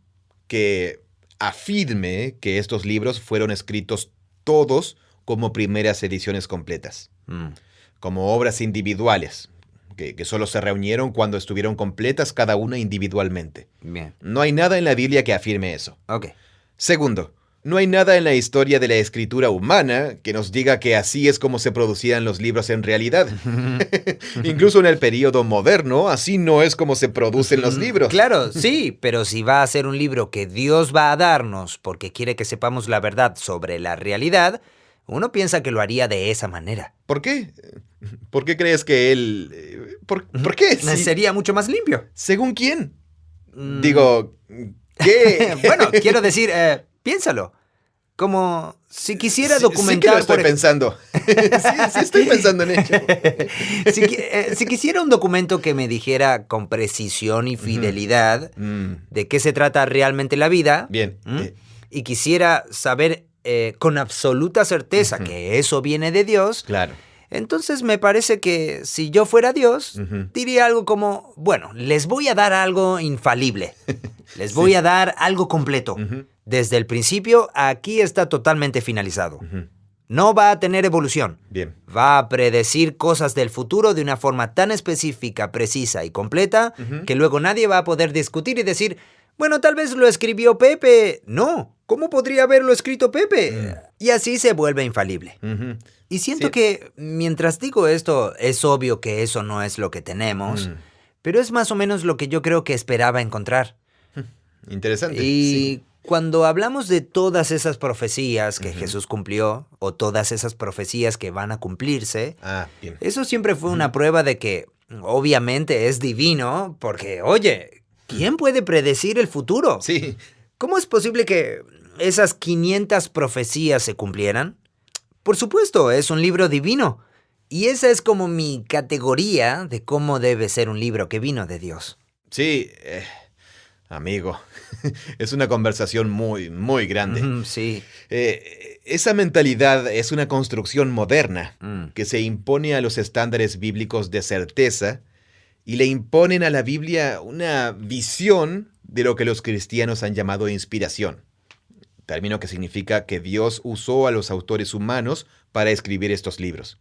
que afirme que estos libros fueron escritos todos como primeras ediciones completas, Mm, como obras individuales, que solo se reunieron cuando estuvieron completas cada una individualmente. bien. No hay nada en la Biblia que afirme eso. Ok. Segundo, no hay nada en la historia de la escritura humana que nos diga que así es como se producían los libros en realidad. Incluso en el período moderno, así no es como se producen los libros. Claro, sí, pero si va a ser un libro que Dios va a darnos porque quiere que sepamos la verdad sobre la realidad, uno piensa que lo haría de esa manera. ¿Por qué? ¿Por qué crees que él... ¿por qué? Sería mucho más limpio. ¿Según quién? Mm, Digo, ¿qué? bueno, quiero decir, piénsalo. Como si quisiera Sí, sí que lo documentar, estoy pensando. Sí estoy pensando en ello. Si quisiera un documento que me dijera con precisión y Ujú. fidelidad Mm, de qué se trata realmente la vida, bien. y quisiera saber con absoluta certeza Ujú. que eso viene de Dios, Claro. entonces me parece que si yo fuera Dios, Ujú. diría algo como, bueno, les voy a dar algo infalible, les Sí. voy a dar algo completo. Ujú, Desde el principio, aquí está totalmente finalizado. ujú. No va a tener evolución. Bien. Va a predecir cosas del futuro de una forma tan específica, precisa y completa Ujú. que luego nadie va a poder discutir y decir, bueno, tal vez lo escribió Pepe. No, ¿cómo podría haberlo escrito Pepe? Y así se vuelve infalible. Ujú. Y siento Sí. que mientras digo esto, es obvio que eso no es lo que tenemos, Mm. pero es más o menos lo que yo creo que esperaba encontrar. Interesante. Sí. Y cuando hablamos de todas esas profecías que Ujú. Jesús cumplió, o todas esas profecías que van a cumplirse, Bien. eso siempre fue una prueba de que obviamente es divino, porque, oye, ¿quién puede predecir el futuro? Sí. ¿Cómo es posible que esas 500 profecías se cumplieran? Por supuesto, es un libro divino. Y esa es como mi categoría de cómo debe ser un libro que vino de Dios. Sí. Amigo, es una conversación muy, muy grande. Sí. Esa mentalidad es una construcción moderna Mm. que se impone a los estándares bíblicos de certeza y le imponen a la Biblia una visión de lo que los cristianos han llamado inspiración, término que significa que Dios usó a los autores humanos para escribir estos libros.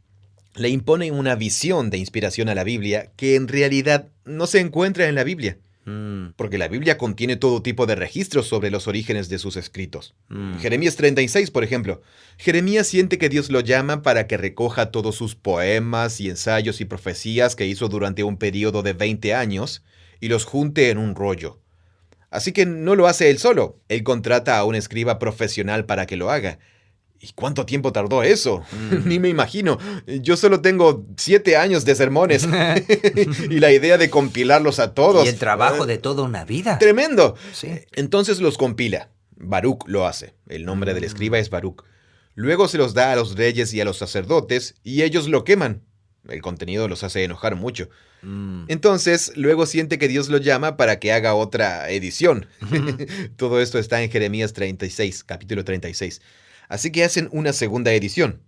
Le imponen una visión de inspiración a la Biblia que en realidad no se encuentra en la Biblia. Porque la Biblia contiene todo tipo de registros sobre los orígenes de sus escritos. Jeremías 36, por ejemplo. Jeremías siente que Dios lo llama para que recoja todos sus poemas y ensayos y profecías que hizo durante un periodo de 20 años y los junte en un rollo. Así que no lo hace él solo. Él contrata a un escriba profesional para que lo haga. ¿Y cuánto tiempo tardó eso? Ni me imagino. Yo solo tengo 7 años de sermones. Y la idea de compilarlos a todos. Y el trabajo de toda una vida. ¡Tremendo! Sí. Entonces los compila. Baruc lo hace. El nombre del escriba es Baruc. Luego se los da a los reyes y a los sacerdotes y ellos lo queman. El contenido los hace enojar mucho. Entonces, luego siente que Dios lo llama para que haga otra edición. Todo esto está en Jeremías 36, capítulo 36. Así que hacen una segunda edición.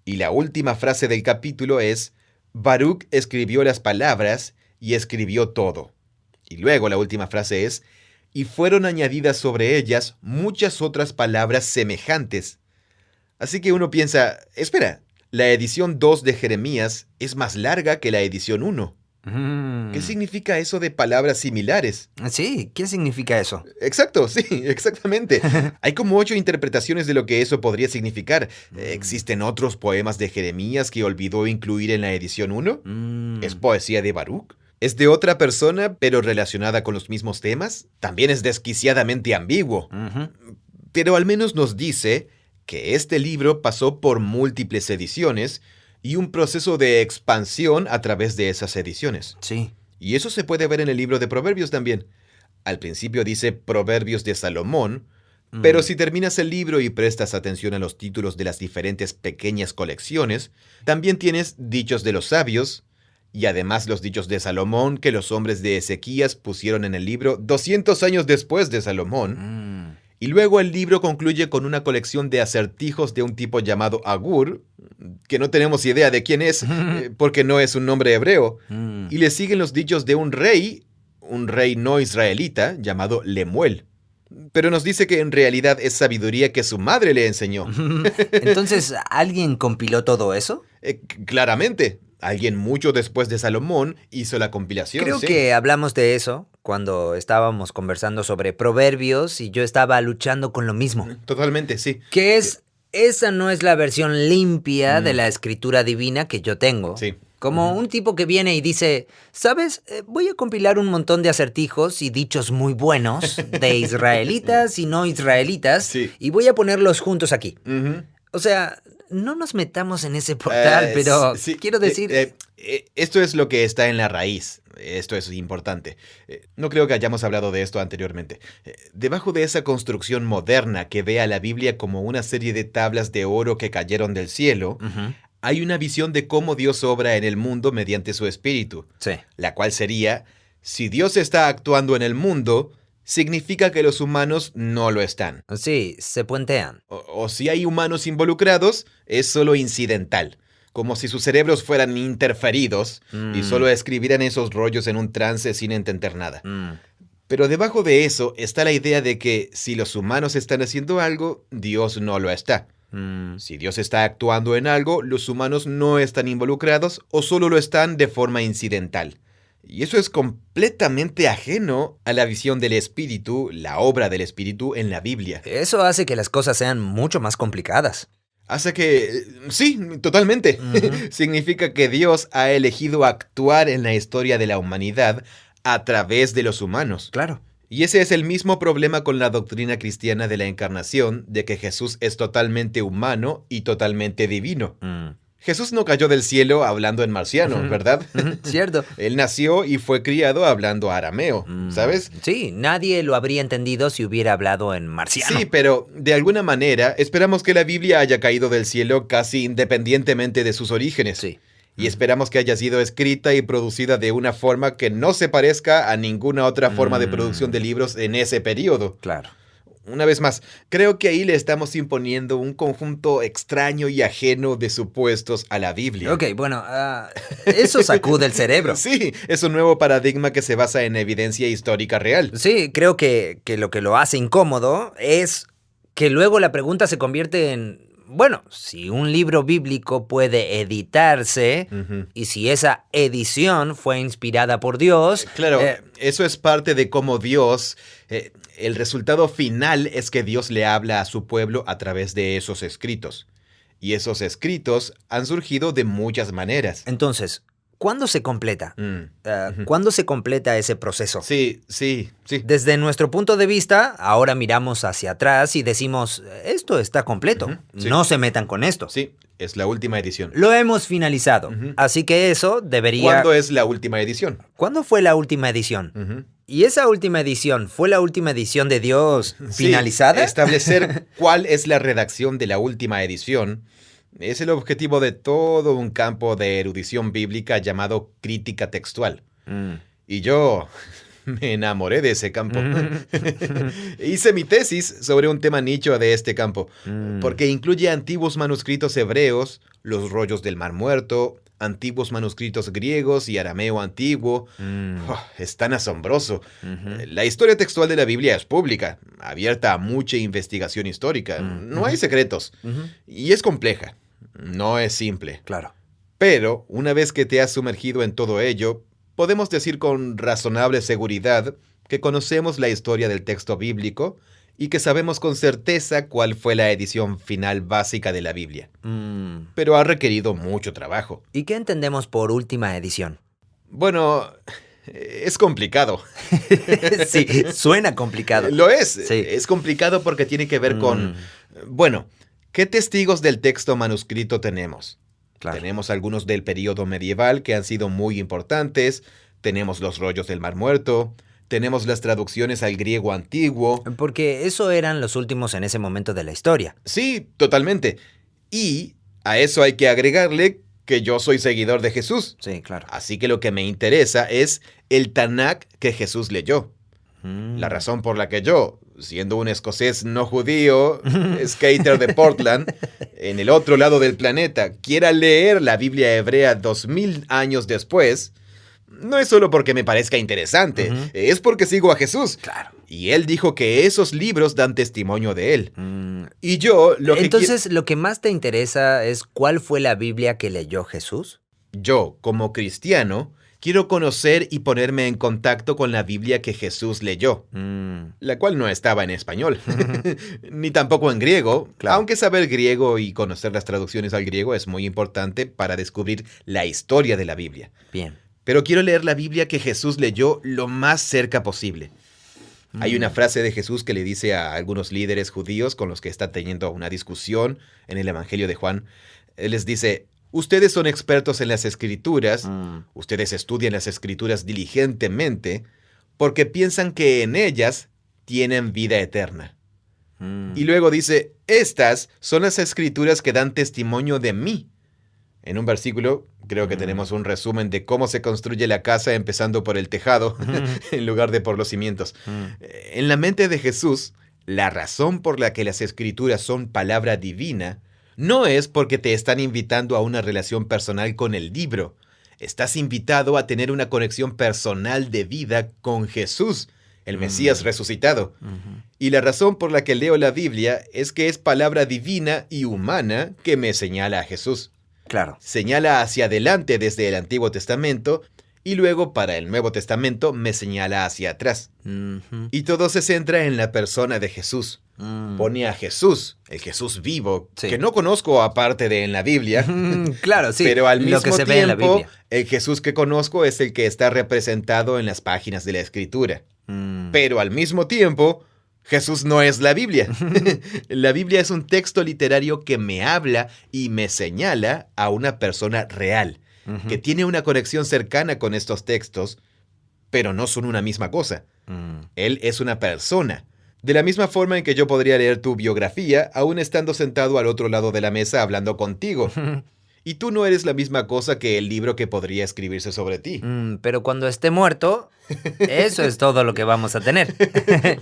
Y la última frase del capítulo es: Baruc escribió las palabras y escribió todo. Y luego la última frase es: y fueron añadidas sobre ellas muchas otras palabras semejantes. Así que uno piensa, espera, la edición 2 de Jeremías es más larga que la edición 1. ¿Qué significa eso de palabras similares? Sí, ¿qué significa eso? Exacto, sí, exactamente. Hay como 8 interpretaciones de lo que eso podría significar. ¿Existen otros poemas de Jeremías que olvidó incluir en la edición 1? ¿Es poesía de Baruc? ¿Es de otra persona, pero relacionada con los mismos temas? También es desquiciadamente ambiguo. Pero al menos nos dice que este libro pasó por múltiples ediciones y un proceso de expansión a través de esas ediciones. Sí. Y eso se puede ver en el libro de Proverbios también. Al principio dice Proverbios de Salomón, pero si terminas el libro y prestas atención a los títulos de las diferentes pequeñas colecciones, también tienes dichos de los sabios, y además los dichos de Salomón que los hombres de Ezequías pusieron en el libro 200 años después de Salomón. Y luego el libro concluye con una colección de acertijos de un tipo llamado Agur, que no tenemos idea de quién es, porque no es un nombre hebreo. Y le siguen los dichos de un rey no israelita, llamado Lemuel. Pero nos dice que en realidad es sabiduría que su madre le enseñó. Entonces, ¿alguien compiló todo eso? Claramente. Alguien mucho después de Salomón hizo la compilación. Creo que hablamos de eso cuando estábamos conversando sobre Proverbios y yo estaba luchando con lo mismo. Totalmente, sí. Que esa no es la versión limpia de la escritura divina que yo tengo. Sí. Como un tipo que viene y dice, ¿sabes? Voy a compilar un montón de acertijos y dichos muy buenos de israelitas y no israelitas y voy a ponerlos juntos aquí. O sea, no nos metamos en ese portal, pero quiero decir... esto es lo que está en la raíz. Esto es importante. No creo que hayamos hablado de esto anteriormente. Debajo de esa construcción moderna que ve a la Biblia como una serie de tablas de oro que cayeron del cielo, hay una visión de cómo Dios obra en el mundo mediante su espíritu. Sí. La cual sería, si Dios está actuando en el mundo, significa que los humanos no lo están. Sí, se puentean. O si hay humanos involucrados, es solo incidental. Como si sus cerebros fueran interferidos y solo escribieran esos rollos en un trance sin entender nada. Pero debajo de eso está la idea de que si los humanos están haciendo algo, Dios no lo está. Si Dios está actuando en algo, los humanos no están involucrados o solo lo están de forma incidental. Y eso es completamente ajeno a la visión del Espíritu, la obra del Espíritu en la Biblia. Eso hace que las cosas sean mucho más complicadas. Hace que... sí, totalmente. Significa que Dios ha elegido actuar en la historia de la humanidad a través de los humanos. Claro. Y ese es el mismo problema con la doctrina cristiana de la encarnación, de que Jesús es totalmente humano y totalmente divino. Jesús no cayó del cielo hablando en marciano, ¿verdad? Cierto. Él nació y fue criado hablando arameo, ¿sabes? Sí, nadie lo habría entendido si hubiera hablado en marciano. Sí, pero de alguna manera esperamos que la Biblia haya caído del cielo casi independientemente de sus orígenes. Sí. Y esperamos que haya sido escrita y producida de una forma que no se parezca a ninguna otra forma de producción de libros en ese periodo. Claro. Una vez más, creo que ahí le estamos imponiendo un conjunto extraño y ajeno de supuestos a la Biblia. Ok, bueno, eso sacude el cerebro. Sí, es un nuevo paradigma que se basa en evidencia histórica real. Sí, creo que lo hace incómodo es que luego la pregunta se convierte en Bueno, si un libro bíblico puede editarse y si esa edición fue inspirada por Dios... Claro, eso es parte de cómo Dios... el resultado final es que Dios le habla a su pueblo a través de esos escritos. Y esos escritos han surgido de muchas maneras. Entonces, ¿cuándo se completa? ¿Cuándo se completa ese proceso? Sí. Desde nuestro punto de vista, ahora miramos hacia atrás y decimos, esto está completo, Sí. no se metan con esto. Sí, es la última edición. Lo hemos finalizado, así que eso debería... ¿Cuándo es la última edición? ¿Cuándo fue la última edición? ¿Y esa última edición fue la última edición de Dios finalizada? Sí, establecer cuál es la redacción de la última edición es el objetivo de todo un campo de erudición bíblica llamado crítica textual. Y yo me enamoré de ese campo. Hice mi tesis sobre un tema nicho de este campo, porque incluye antiguos manuscritos hebreos, los rollos del Mar Muerto, antiguos manuscritos griegos y arameo antiguo. Es tan asombroso. La historia textual de la Biblia es pública, abierta a mucha investigación histórica. No hay secretos. Y es compleja. No es simple. Claro. Pero, una vez que te has sumergido en todo ello, podemos decir con razonable seguridad que conocemos la historia del texto bíblico y que sabemos con certeza cuál fue la edición final básica de la Biblia. Pero ha requerido mucho trabajo. ¿Y qué entendemos por última edición? Bueno, es complicado. Sí, suena complicado. Lo es. Sí. Es complicado porque tiene que ver con... Bueno, ¿qué testigos del texto manuscrito tenemos? Claro. Tenemos algunos del período medieval que han sido muy importantes. Tenemos los rollos del Mar Muerto. Tenemos las traducciones al griego antiguo. Porque eso eran los últimos en ese momento de la historia. Sí, totalmente. Y a eso hay que agregarle que yo soy seguidor de Jesús. Sí, claro. Así que lo que me interesa es el Tanakh que Jesús leyó. La razón por la que yo, siendo un escocés no judío, skater de Portland, en el otro lado del planeta, quiera leer la Biblia hebrea 2000 años después, no es solo porque me parezca interesante, es porque sigo a Jesús. Claro. Y él dijo que esos libros dan testimonio de él. Y yo Entonces, lo que más te interesa es cuál fue la Biblia que leyó Jesús. Yo, como cristiano, quiero conocer y ponerme en contacto con la Biblia que Jesús leyó, la cual no estaba en español, ni tampoco en griego, claro. Aunque saber griego y conocer las traducciones al griego es muy importante para descubrir la historia de la Biblia. Bien. Pero quiero leer la Biblia que Jesús leyó lo más cerca posible. Hay una frase de Jesús que le dice a algunos líderes judíos con los que está teniendo una discusión en el Evangelio de Juan. Él les dice: ustedes son expertos en las Escrituras, ustedes estudian las Escrituras diligentemente, porque piensan que en ellas tienen vida eterna. Y luego dice: estas son las Escrituras que dan testimonio de mí. En un versículo, creo que tenemos un resumen de cómo se construye la casa empezando por el tejado, en lugar de por los cimientos. En la mente de Jesús, la razón por la que las Escrituras son palabra divina no es porque te están invitando a una relación personal con el libro. Estás invitado a tener una conexión personal de vida con Jesús, el Mesías resucitado. Y la razón por la que leo la Biblia es que es palabra divina y humana que me señala a Jesús. Claro. Señala hacia adelante desde el Antiguo Testamento y luego para el Nuevo Testamento me señala hacia atrás. Y todo se centra en la persona de Jesús. Pone a Jesús, el Jesús vivo, que no conozco aparte de en la Biblia. Claro, sí. Pero al mismo lo que se ve en la tiempo, Biblia. el Jesús que conozco es el que está representado en las páginas de la Escritura. Pero al mismo tiempo, Jesús no es la Biblia. La Biblia es un texto literario que me habla y me señala a una persona real, que tiene una conexión cercana con estos textos, pero no son una misma cosa. Él es una persona. De la misma forma en que yo podría leer tu biografía, aún estando sentado al otro lado de la mesa hablando contigo. Y tú no eres la misma cosa que el libro que podría escribirse sobre ti. Pero cuando esté muerto, eso es todo lo que vamos a tener.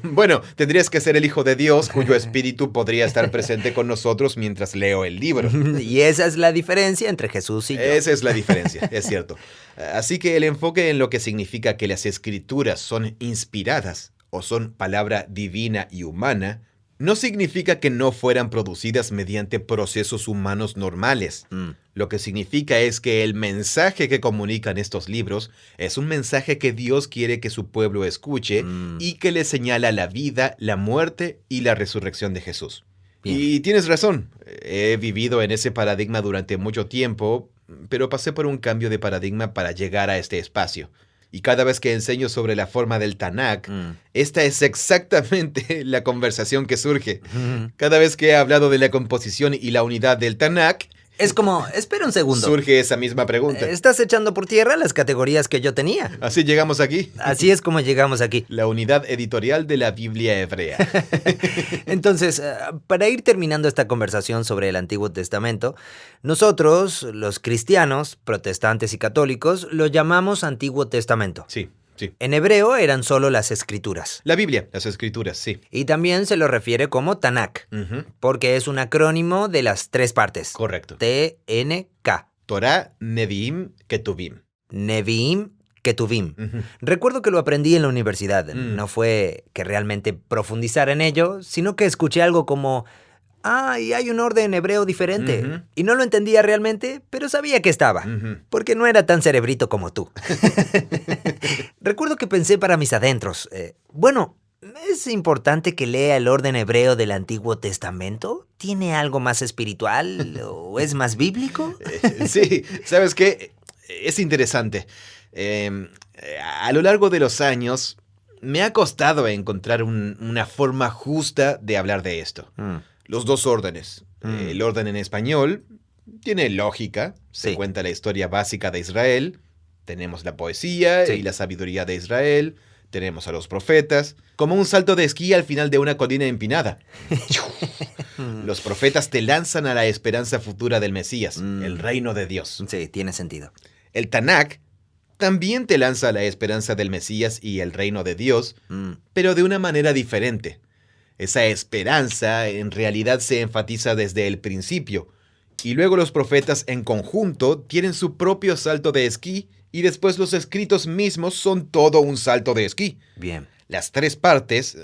Bueno, tendrías que ser el Hijo de Dios, cuyo espíritu podría estar presente con nosotros mientras leo el libro. Y esa es la diferencia entre Jesús y yo. Esa es la diferencia, es cierto. Así que el enfoque en lo que significa que las Escrituras son inspiradas o son palabra divina y humana no significa que no fueran producidas mediante procesos humanos normales. Lo que significa es que el mensaje que comunican estos libros es un mensaje que Dios quiere que su pueblo escuche y que le señala la vida, la muerte y la resurrección de Jesús. Bien. Y tienes razón, he vivido en ese paradigma durante mucho tiempo, pero pasé por un cambio de paradigma para llegar a este espacio. Y cada vez que enseño sobre la forma del Tanakh, esta es exactamente la conversación que surge. Cada vez que he hablado de la composición y la unidad del Tanakh, es como, espera un segundo. Surge esa misma pregunta. Estás echando por tierra las categorías que yo tenía. Así llegamos aquí. Así es como llegamos aquí. La unidad editorial de la Biblia hebrea. Entonces, para ir terminando esta conversación sobre el Antiguo Testamento, nosotros, los cristianos, protestantes y católicos, lo llamamos Antiguo Testamento. Sí. Sí. En hebreo eran solo las escrituras. La Biblia, las escrituras, sí. Y también se lo refiere como Tanakh, porque es un acrónimo de las 3 partes. Correcto. T-N-K. Torah, Nevi'im, Ketuvim. Nevi'im, Ketuvim. Recuerdo que lo aprendí en la universidad. No fue que realmente profundizara en ello, sino que escuché algo como... y hay un orden hebreo diferente. Y no lo entendía realmente, pero sabía que estaba. Porque no era tan cerebrito como tú. Recuerdo que pensé para mis adentros. Bueno, ¿es importante que lea el orden hebreo del Antiguo Testamento? ¿Tiene algo más espiritual o es más bíblico? Sí, ¿sabes qué? Es interesante. A lo largo de los años, me ha costado encontrar una forma justa de hablar de esto. Los 2 órdenes. El orden en español tiene lógica. Se cuenta la historia básica de Israel. Tenemos la poesía y la sabiduría de Israel. Tenemos a los profetas. Como un salto de esquí al final de una colina empinada. Los profetas te lanzan a la esperanza futura del Mesías, el reino de Dios. Sí, tiene sentido. El Tanakh también te lanza a la esperanza del Mesías y el reino de Dios, pero de una manera diferente. Esa esperanza en realidad se enfatiza desde el principio, y luego los profetas en conjunto tienen su propio salto de esquí, y después los escritos mismos son todo un salto de esquí. Bien. Las 3 partes,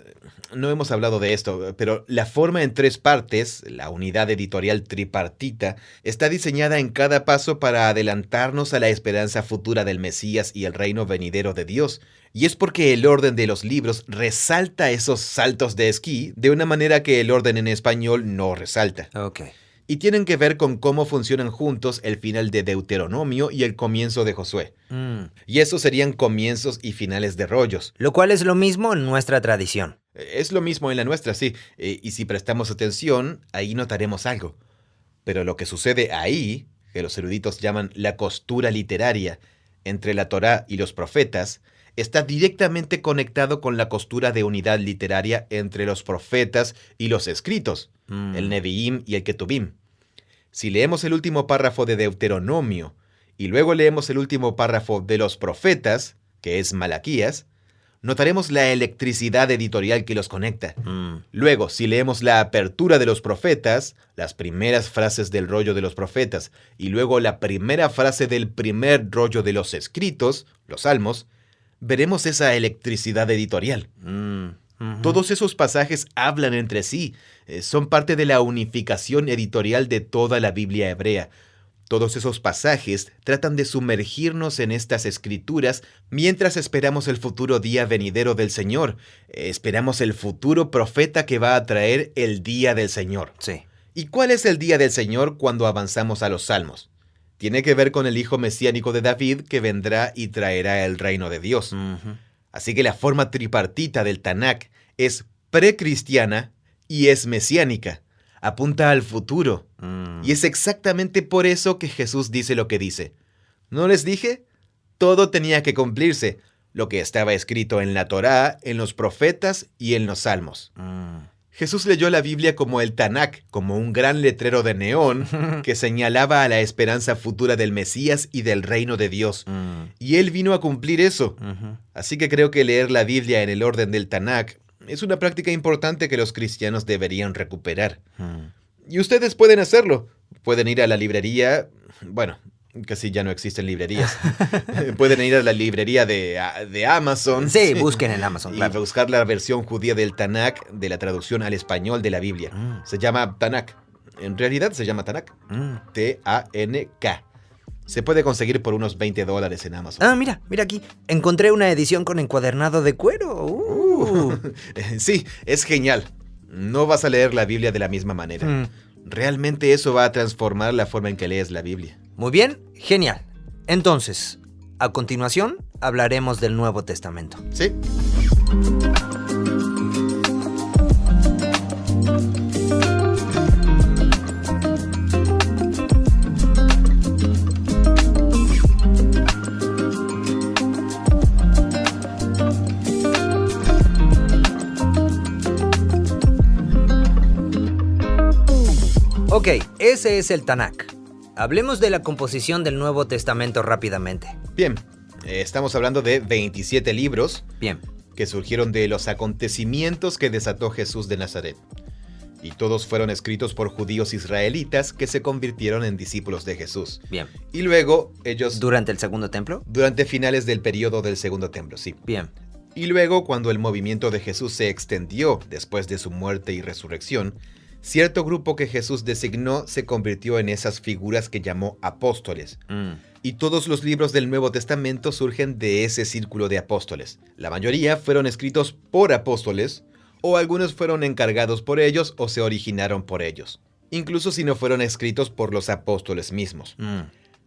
no hemos hablado de esto, pero la forma en 3 partes, la unidad editorial tripartita, está diseñada en cada paso para adelantarnos a la esperanza futura del Mesías y el reino venidero de Dios. Y es porque el orden de los libros resalta esos saltos de esquí de una manera que el orden en español no resalta. Ok. Y tienen que ver con cómo funcionan juntos el final de Deuteronomio y el comienzo de Josué. Y esos serían comienzos y finales de rollos. Lo cual es lo mismo en nuestra tradición. Es lo mismo en la nuestra, sí. Y si prestamos atención, ahí notaremos algo. Pero lo que sucede ahí, que los eruditos llaman la costura literaria, entre la Torá y los profetas, está directamente conectado con la costura de unidad literaria entre los profetas y los escritos, el Nevi'im y el Ketuvim. Si leemos el último párrafo de Deuteronomio y luego leemos el último párrafo de los profetas, que es Malaquías, notaremos la electricidad editorial que los conecta. Luego, si leemos la apertura de los profetas, las primeras frases del rollo de los profetas, y luego la primera frase del primer rollo de los escritos, los salmos, veremos esa electricidad editorial. Todos esos pasajes hablan entre sí, son parte de la unificación editorial de toda la Biblia hebrea. Todos esos pasajes tratan de sumergirnos en estas escrituras mientras esperamos el futuro día venidero del Señor. Esperamos el futuro profeta que va a traer el día del Señor. Sí. ¿Y cuál es el día del Señor cuando avanzamos a los Salmos? Tiene que ver con el hijo mesiánico de David que vendrá y traerá el reino de Dios. Así que la forma tripartita del Tanakh es precristiana y es mesiánica. Apunta al futuro. Y es exactamente por eso que Jesús dice lo que dice. ¿No les dije? Todo tenía que cumplirse, lo que estaba escrito en la Torá, en los profetas y en los Salmos. Jesús leyó la Biblia como el Tanakh, como un gran letrero de neón que señalaba a la esperanza futura del Mesías y del reino de Dios. Y él vino a cumplir eso. Así que creo que leer la Biblia en el orden del Tanakh es una práctica importante que los cristianos deberían recuperar. Y ustedes pueden hacerlo. Pueden ir a la librería, bueno, Casi ya no existen librerías. Pueden ir a la librería de Amazon. Sí, busquen en Amazon, y claro. buscar la versión judía del Tanakh, de la traducción al español de la Biblia. Se llama Tanakh. En realidad se llama Tanakh. T-A-N-K. Se puede conseguir por unos $20 en Amazon. Ah, mira aquí. Encontré una edición con encuadernado de cuero. Sí, es genial. No vas a leer la Biblia de la misma manera. Realmente eso va a transformar la forma en que lees la Biblia. Muy bien, genial. Entonces, a continuación hablaremos del Nuevo Testamento. Sí. Ok, ese es el Tanakh. Hablemos de la composición del Nuevo Testamento rápidamente. Bien, estamos hablando de 27 libros. Bien. Que surgieron de los acontecimientos que desató Jesús de Nazaret. Y todos fueron escritos por judíos israelitas que se convirtieron en discípulos de Jesús. Bien. Y luego ellos... ¿Durante el Segundo Templo? Durante finales del periodo del Segundo Templo, sí. Bien. Y luego, cuando el movimiento de Jesús se extendió después de su muerte y resurrección, cierto grupo que Jesús designó se convirtió en esas figuras que llamó apóstoles. Y todos los libros del Nuevo Testamento surgen de ese círculo de apóstoles. La mayoría fueron escritos por apóstoles, o algunos fueron encargados por ellos o se originaron por ellos, incluso si no fueron escritos por los apóstoles mismos.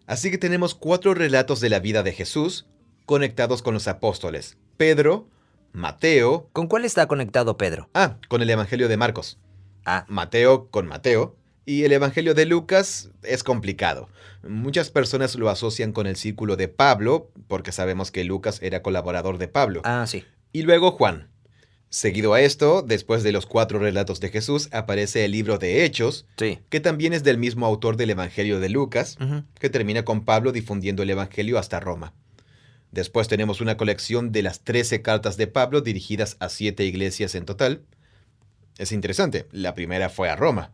Así que tenemos 4 relatos de la vida de Jesús conectados con los apóstoles. Pedro, Mateo... ¿Con cuál está conectado Pedro? Con el Evangelio de Marcos. Ah. Mateo con Mateo. Y el Evangelio de Lucas es complicado. Muchas personas lo asocian con el círculo de Pablo, porque sabemos que Lucas era colaborador de Pablo. Ah, sí. Y luego Juan. Seguido a esto, después de los 4 relatos de Jesús, aparece el libro de Hechos, Sí. que también es del mismo autor del Evangelio de Lucas, que termina con Pablo difundiendo el Evangelio hasta Roma. Después tenemos una colección de las 13 cartas de Pablo dirigidas a 7 iglesias en total. Es interesante, la primera fue a Roma.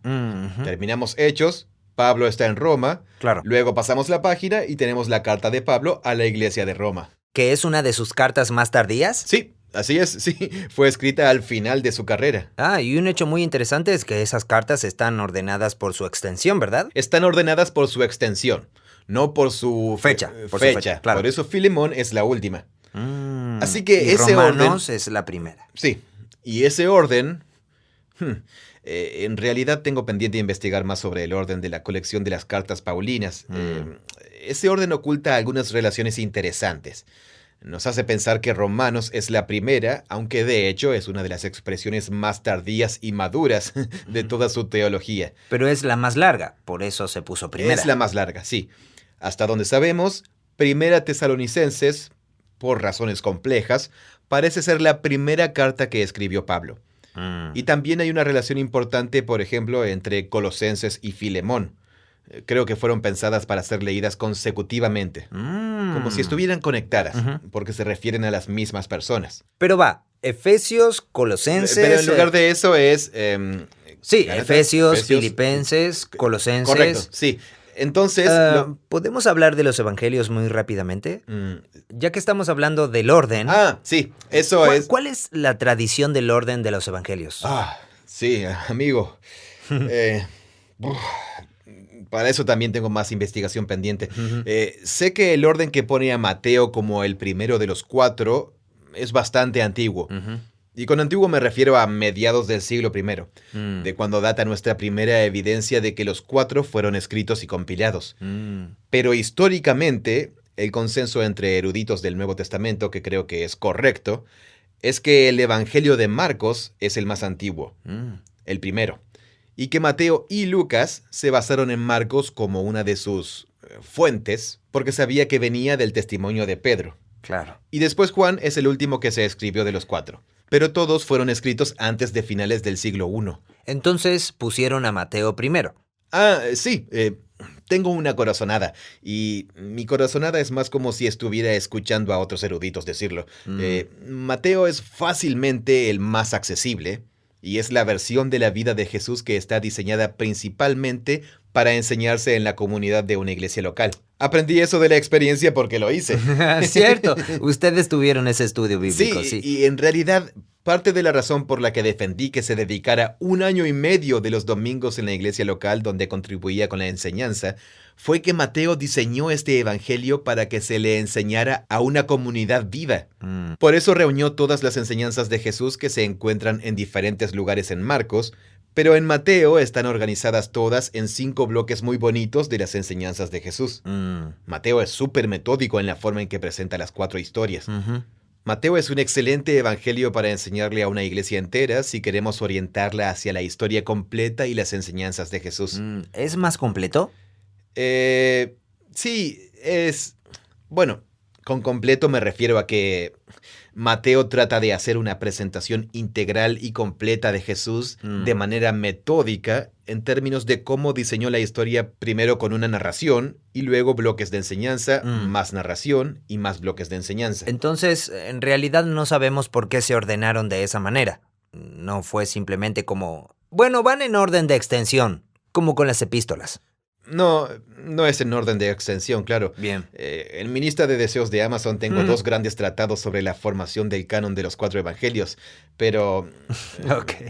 Terminamos Hechos, Pablo está en Roma. Claro. Luego pasamos la página y tenemos la carta de Pablo a la iglesia de Roma. ¿Que es una de sus cartas más tardías? Sí, así es, sí. Fue escrita al final de su carrera. Ah, y un hecho muy interesante es que esas cartas están ordenadas por su extensión, ¿verdad? Están ordenadas por su extensión, no por su fecha. Claro. Por eso Filemón es la última. Así que y ese Romanos orden... es la primera. Sí, y ese orden... en realidad tengo pendiente investigar más sobre el orden de la colección de las cartas paulinas. Ese orden oculta algunas relaciones interesantes. Nos hace pensar que Romanos es la primera, aunque de hecho es una de las expresiones más tardías y maduras de toda su teología. Pero es la más larga, por eso se puso primera. Es la más larga, sí. Hasta donde sabemos, Primera Tesalonicenses, por razones complejas, parece ser la primera carta que escribió Pablo. Y también hay una relación importante, por ejemplo, entre Colosenses y Filemón. Creo que fueron pensadas para ser leídas consecutivamente, como si estuvieran conectadas, porque se refieren a las mismas personas. Pero va, Efesios, Colosenses... Pero en lugar de eso es... sí, Efesios, Filipenses, Colosenses... Correcto, sí. Entonces... ¿podemos hablar de los evangelios muy rápidamente? Ya que estamos hablando del orden... sí, eso es... ¿Cuál es la tradición del orden de los evangelios? Sí, amigo. Para eso también tengo más investigación pendiente. Sé que el orden que pone a Mateo como el primero de los 4 es bastante antiguo. Y con antiguo me refiero a mediados del siglo I, de cuando data nuestra primera evidencia de que los 4 fueron escritos y compilados. Pero históricamente, el consenso entre eruditos del Nuevo Testamento, que creo que es correcto, es que el Evangelio de Marcos es el más antiguo, el primero, y que Mateo y Lucas se basaron en Marcos como una de sus fuentes, porque sabía que venía del testimonio de Pedro. Claro. Y después Juan es el último que se escribió de los 4. Pero todos fueron escritos antes de finales del siglo I. Entonces pusieron a Mateo primero. Sí. Tengo una corazonada. Y mi corazonada es más como si estuviera escuchando a otros eruditos decirlo. Mateo es fácilmente el más accesible. Y es la versión de la vida de Jesús que está diseñada principalmente para enseñarse en la comunidad de una iglesia local. Aprendí eso de la experiencia porque lo hice. Cierto, ustedes tuvieron ese estudio bíblico, sí. Y en realidad, parte de la razón por la que defendí que se dedicara 1 año y medio de los domingos en la iglesia local donde contribuía con la enseñanza, fue que Mateo diseñó este evangelio para que se le enseñara a una comunidad viva. Por eso reunió todas las enseñanzas de Jesús que se encuentran en diferentes lugares en Marcos, pero en Mateo están organizadas todas en 5 bloques muy bonitos de las enseñanzas de Jesús. Mateo es súper metódico en la forma en que presenta las 4 historias. Mateo es un excelente evangelio para enseñarle a una iglesia entera si queremos orientarla hacia la historia completa y las enseñanzas de Jesús. ¿Es más completo? Sí, es... Bueno, con completo me refiero a que Mateo trata de hacer una presentación integral y completa de Jesús de manera metódica en términos de cómo diseñó la historia primero con una narración y luego bloques de enseñanza, más narración y más bloques de enseñanza. Entonces, en realidad no sabemos por qué se ordenaron de esa manera. No fue simplemente como... Bueno, van en orden de extensión, como con las epístolas. No es en orden de extensión, claro. Bien. En mi lista de deseos de Amazon tengo 2 grandes tratados sobre la formación del canon de los 4 evangelios, pero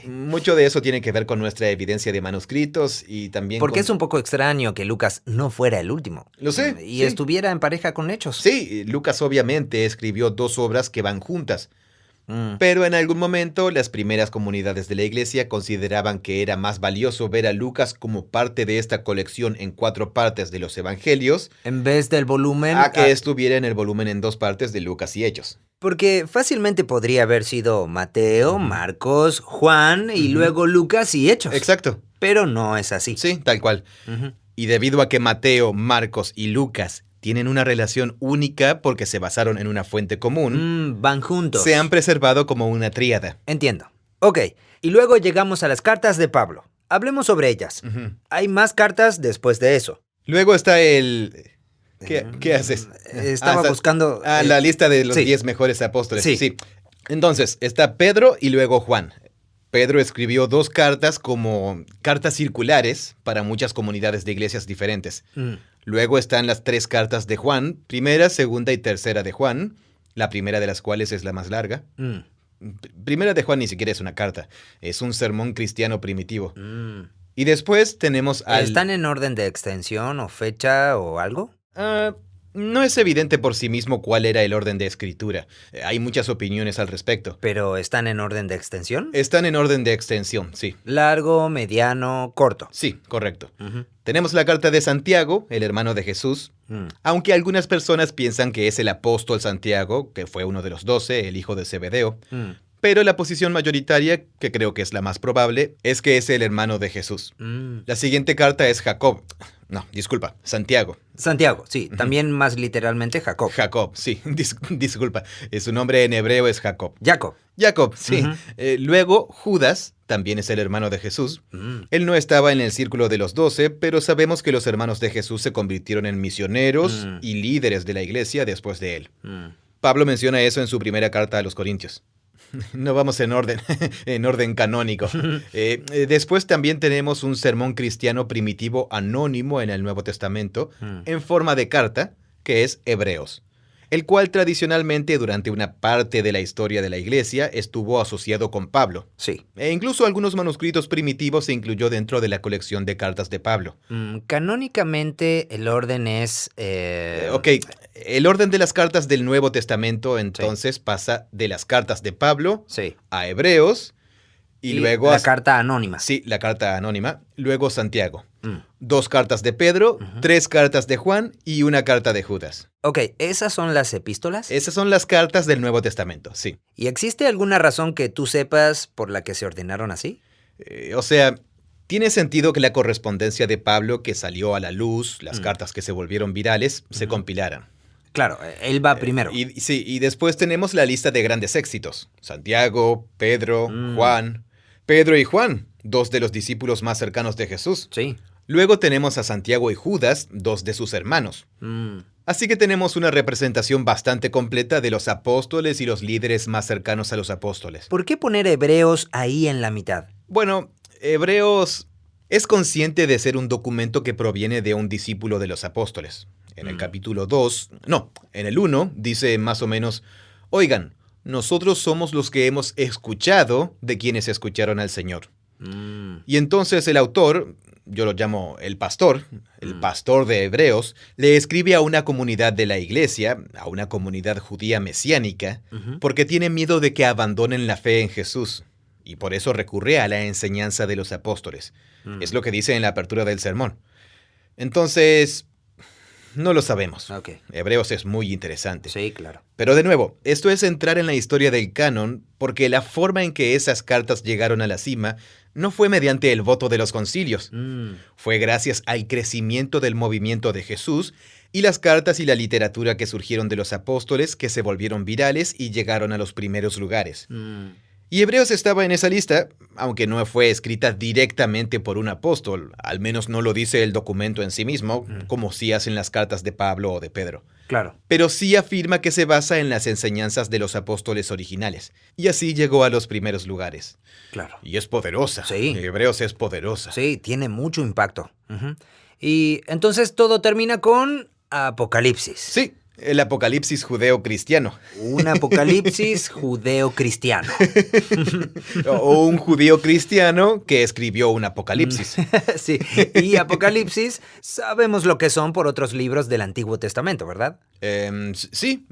mucho de eso tiene que ver con nuestra evidencia de manuscritos y también Porque es un poco extraño que Lucas no fuera el último. Lo sé. Y estuviera en pareja con Hechos. Sí, Lucas obviamente escribió 2 obras que van juntas. Pero en algún momento las primeras comunidades de la iglesia consideraban que era más valioso ver a Lucas como parte de esta colección en 4 partes de los evangelios en vez del volumen a que estuviera en el volumen en 2 partes de Lucas y Hechos. Porque fácilmente podría haber sido Mateo, Marcos, Juan y luego Lucas y Hechos. Exacto. Pero no es así. Sí, tal cual. Y debido a que Mateo, Marcos y Lucas tienen una relación única porque se basaron en una fuente común, van juntos. Se han preservado como una tríada. Entiendo. Ok, y luego llegamos a las cartas de Pablo. Hablemos sobre ellas. Hay más cartas después de eso. Luego está el... ¿Qué haces? Estaba buscando... la lista de los 10 mejores apóstoles. Sí. Entonces, está Pedro y luego Juan. Pedro escribió 2 cartas como cartas circulares para muchas comunidades de iglesias diferentes. Luego están las 3 cartas de Juan, primera, segunda y tercera de Juan, la primera de las cuales es la más larga. Primera de Juan ni siquiera es una carta, es un sermón cristiano primitivo. Y después tenemos ¿Están en orden de extensión o fecha o algo? No es evidente por sí mismo cuál era el orden de escritura. Hay muchas opiniones al respecto. ¿Pero están en orden de extensión? Están en orden de extensión, sí. Largo, mediano, corto. Sí, correcto. Tenemos la carta de Santiago, el hermano de Jesús, aunque algunas personas piensan que es el apóstol Santiago, que fue uno de los 12, el hijo de Zebedeo. Pero la posición mayoritaria, que creo que es la más probable, es que es el hermano de Jesús. La siguiente carta es Santiago. Santiago, sí. También más literalmente Jacob. Jacob, sí. Disculpa. Su nombre en hebreo es Jacob. Jacob, sí. Luego, Judas también es el hermano de Jesús. Él no estaba en el círculo de los 12, pero sabemos que los hermanos de Jesús se convirtieron en misioneros y líderes de la iglesia después de él. Pablo menciona eso en su primera carta a los Corintios. No vamos en orden, en orden canónico. Después también tenemos un sermón cristiano primitivo anónimo en el Nuevo Testamento, en forma de carta, que es Hebreos, el cual tradicionalmente durante una parte de la historia de la iglesia estuvo asociado con Pablo. Sí. E incluso algunos manuscritos primitivos se incluyó dentro de la colección de cartas de Pablo. Canónicamente el orden es... El orden de las cartas del Nuevo Testamento entonces pasa de las cartas de Pablo a Hebreos y luego... La carta anónima. Sí, la carta anónima. Luego Santiago. 2 cartas de Pedro, 3 cartas de Juan y 1 carta de Judas. Ok, ¿esas son las epístolas? Esas son las cartas del Nuevo Testamento, sí. ¿Y existe alguna razón que tú sepas por la que se ordenaron así? Tiene sentido que la correspondencia de Pablo que salió a la luz, las cartas que se volvieron virales, se compilaran. Claro, él va primero. Y después tenemos la lista de grandes éxitos. Santiago, Pedro, Juan. Pedro y Juan, 2 de los discípulos más cercanos de Jesús. Sí. Luego tenemos a Santiago y Judas, 2 de sus hermanos. Así que tenemos una representación bastante completa de los apóstoles y los líderes más cercanos a los apóstoles. ¿Por qué poner Hebreos ahí en la mitad? Bueno, Hebreos es consciente de ser un documento que proviene de un discípulo de los apóstoles. En el capítulo 2, no, en el 1 dice más o menos, oigan, nosotros somos los que hemos escuchado de quienes escucharon al Señor. Y entonces el autor, yo lo llamo el pastor de Hebreos, le escribe a una comunidad de la iglesia, a una comunidad judía mesiánica, porque tiene miedo de que abandonen la fe en Jesús. Y por eso recurre a la enseñanza de los apóstoles. Es lo que dice en la apertura del sermón. Entonces, no lo sabemos. Okay. Hebreos es muy interesante. Sí, claro. Pero de nuevo, esto es entrar en la historia del canon porque la forma en que esas cartas llegaron a la cima no fue mediante el voto de los concilios. Fue gracias al crecimiento del movimiento de Jesús y las cartas y la literatura que surgieron de los apóstoles que se volvieron virales y llegaron a los primeros lugares. Y Hebreos estaba en esa lista, aunque no fue escrita directamente por un apóstol, al menos no lo dice el documento en sí mismo, como sí hacen las cartas de Pablo o de Pedro. Claro. Pero sí afirma que se basa en las enseñanzas de los apóstoles originales, y así llegó a los primeros lugares. Claro. Y es poderosa. Sí. Hebreos es poderosa. Sí, tiene mucho impacto. Y entonces todo termina con Apocalipsis. Sí. El apocalipsis judeo-cristiano. Un apocalipsis judeo-cristiano. O un judío cristiano que escribió un apocalipsis. Sí, y Apocalipsis sabemos lo que son por otros libros del Antiguo Testamento, ¿verdad? Sí.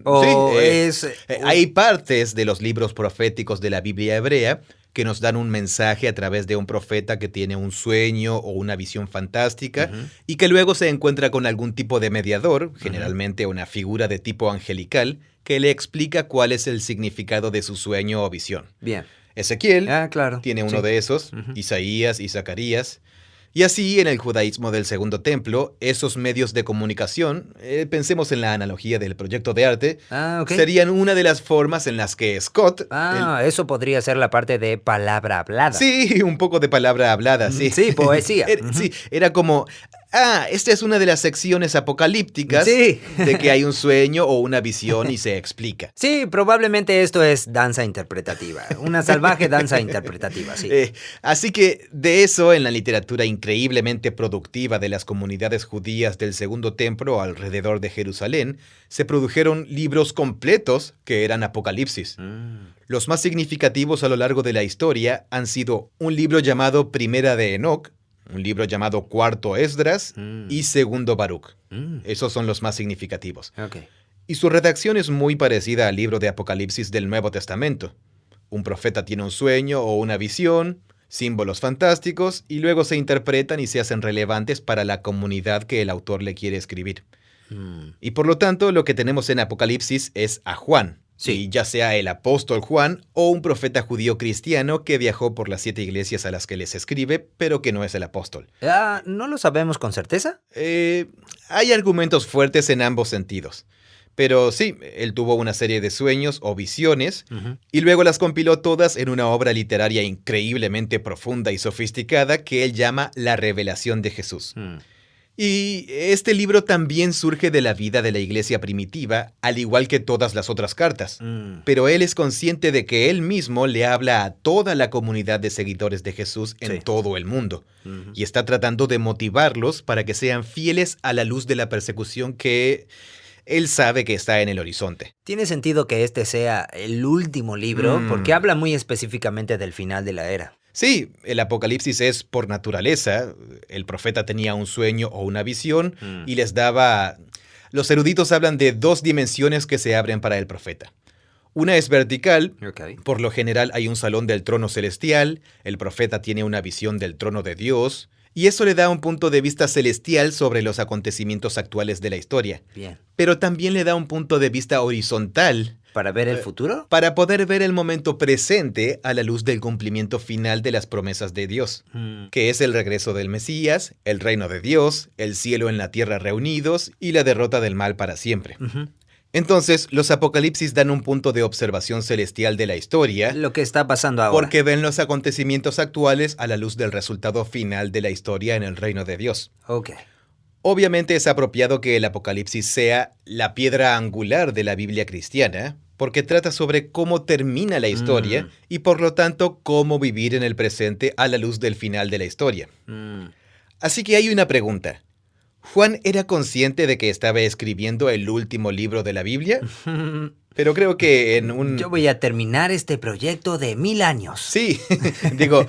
Hay partes de los libros proféticos de la Biblia hebrea que nos dan un mensaje a través de un profeta que tiene un sueño o una visión fantástica y que luego se encuentra con algún tipo de mediador, generalmente una figura de tipo angelical, que le explica cuál es el significado de su sueño o visión. Bien. Ezequiel claro. tiene uno de esos, Isaías y Zacarías. Y así, en el judaísmo del Segundo Templo, esos medios de comunicación, pensemos en la analogía del proyecto de arte, serían una de las formas en las que Scott... eso podría ser la parte de palabra hablada. Sí, un poco de palabra hablada, sí. Sí, poesía. Sí, era como... esta es una de las secciones apocalípticas de que hay un sueño o una visión y se explica. Sí, probablemente esto es danza interpretativa, una salvaje danza interpretativa, sí. Así que de eso, en la literatura increíblemente productiva de las comunidades judías del Segundo Templo alrededor de Jerusalén, se produjeron libros completos que eran apocalipsis. Los más significativos a lo largo de la historia han sido un libro llamado Primera de Enoc, un libro llamado Cuarto Esdras y Segundo Baruch. Esos son los más significativos. Okay. Y su redacción es muy parecida al libro de Apocalipsis del Nuevo Testamento. Un profeta tiene un sueño o una visión, símbolos fantásticos, y luego se interpretan y se hacen relevantes para la comunidad que el autor le quiere escribir. Y por lo tanto, lo que tenemos en Apocalipsis es a Juan. Sí, ya sea el apóstol Juan o un profeta judío cristiano que viajó por las 7 iglesias a las que les escribe, pero que no es el apóstol. ¿No lo sabemos con certeza? Hay argumentos fuertes en ambos sentidos. Pero sí, él tuvo una serie de sueños o visiones y luego las compiló todas en una obra literaria increíblemente profunda y sofisticada que él llama La Revelación de Jesús. Y este libro también surge de la vida de la iglesia primitiva, al igual que todas las otras cartas. Pero él es consciente de que él mismo le habla a toda la comunidad de seguidores de Jesús en todo el mundo. Y está tratando de motivarlos para que sean fieles a la luz de la persecución que él sabe que está en el horizonte. Tiene sentido que este sea el último libro, porque habla muy específicamente del final de la era. Sí, el Apocalipsis es por naturaleza. El profeta tenía un sueño o una visión y les daba... Los eruditos hablan de 2 dimensiones que se abren para el profeta. Una es vertical, por lo general hay un salón del trono celestial, el profeta tiene una visión del trono de Dios, y eso le da un punto de vista celestial sobre los acontecimientos actuales de la historia. Bien. Pero también le da un punto de vista horizontal. ¿Para ver el futuro? Para poder ver el momento presente a la luz del cumplimiento final de las promesas de Dios, que es el regreso del Mesías, el reino de Dios, el cielo en la tierra reunidos y la derrota del mal para siempre. Entonces, los apocalipsis dan un punto de observación celestial de la historia. Lo que está pasando ahora. Porque ven los acontecimientos actuales a la luz del resultado final de la historia en el reino de Dios. Obviamente es apropiado que el Apocalipsis sea la piedra angular de la Biblia cristiana, porque trata sobre cómo termina la historia y por lo tanto cómo vivir en el presente a la luz del final de la historia. Así que hay una pregunta. ¿Juan era consciente de que estaba escribiendo el último libro de la Biblia? Pero creo que en un... Yo voy a terminar este proyecto de 1000 años. Sí, digo,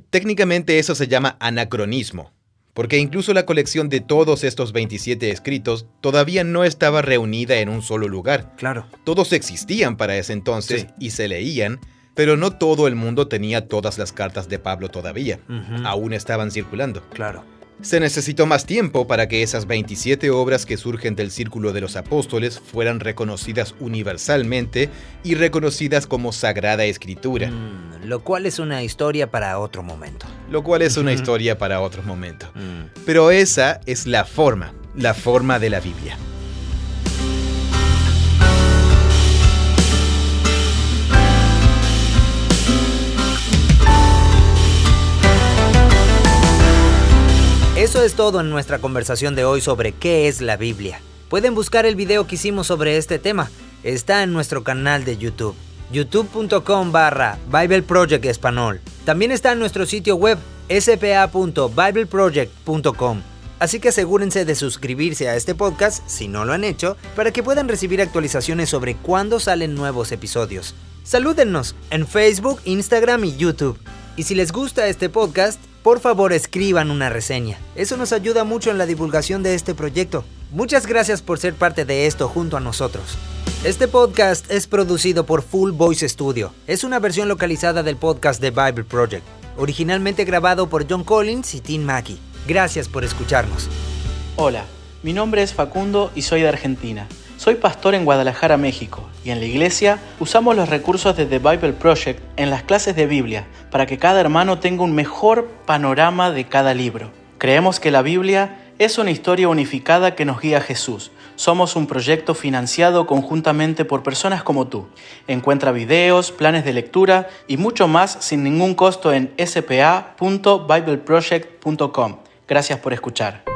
técnicamente eso se llama anacronismo, porque incluso la colección de todos estos 27 escritos todavía no estaba reunida en un solo lugar. Claro. Todos existían para ese entonces Sí. y se leían, pero no todo el mundo tenía todas las cartas de Pablo todavía. Aún estaban circulando. Claro. Se necesitó más tiempo para que esas 27 obras que surgen del Círculo de los Apóstoles fueran reconocidas universalmente y reconocidas como Sagrada Escritura. Lo cual es una historia para otro momento. Lo cual es una historia para otro momento. Pero esa es la forma de la Biblia. Eso es todo en nuestra conversación de hoy sobre qué es la Biblia. Pueden buscar el video que hicimos sobre este tema. Está en nuestro canal de YouTube, youtube.com/Bible Project Español. También está en nuestro sitio web, spa.bibleproject.com. Así que asegúrense de suscribirse a este podcast, si no lo han hecho, para que puedan recibir actualizaciones sobre cuándo salen nuevos episodios. Salúdennos en Facebook, Instagram y YouTube. Y si les gusta este podcast, por favor escriban una reseña. Eso nos ayuda mucho en la divulgación de este proyecto. Muchas gracias por ser parte de esto junto a nosotros. Este podcast es producido por Full Voice Studio. Es una versión localizada del podcast de Bible Project, originalmente grabado por John Collins y Tim Mackey. Gracias por escucharnos. Hola, mi nombre es Facundo y soy de Argentina. Soy pastor en Guadalajara, México, y en la iglesia usamos los recursos de The Bible Project en las clases de Biblia para que cada hermano tenga un mejor panorama de cada libro. Creemos que la Biblia es una historia unificada que nos guía a Jesús. Somos un proyecto financiado conjuntamente por personas como tú. Encuentra videos, planes de lectura y mucho más sin ningún costo en spa.bibleproject.com. Gracias por escuchar.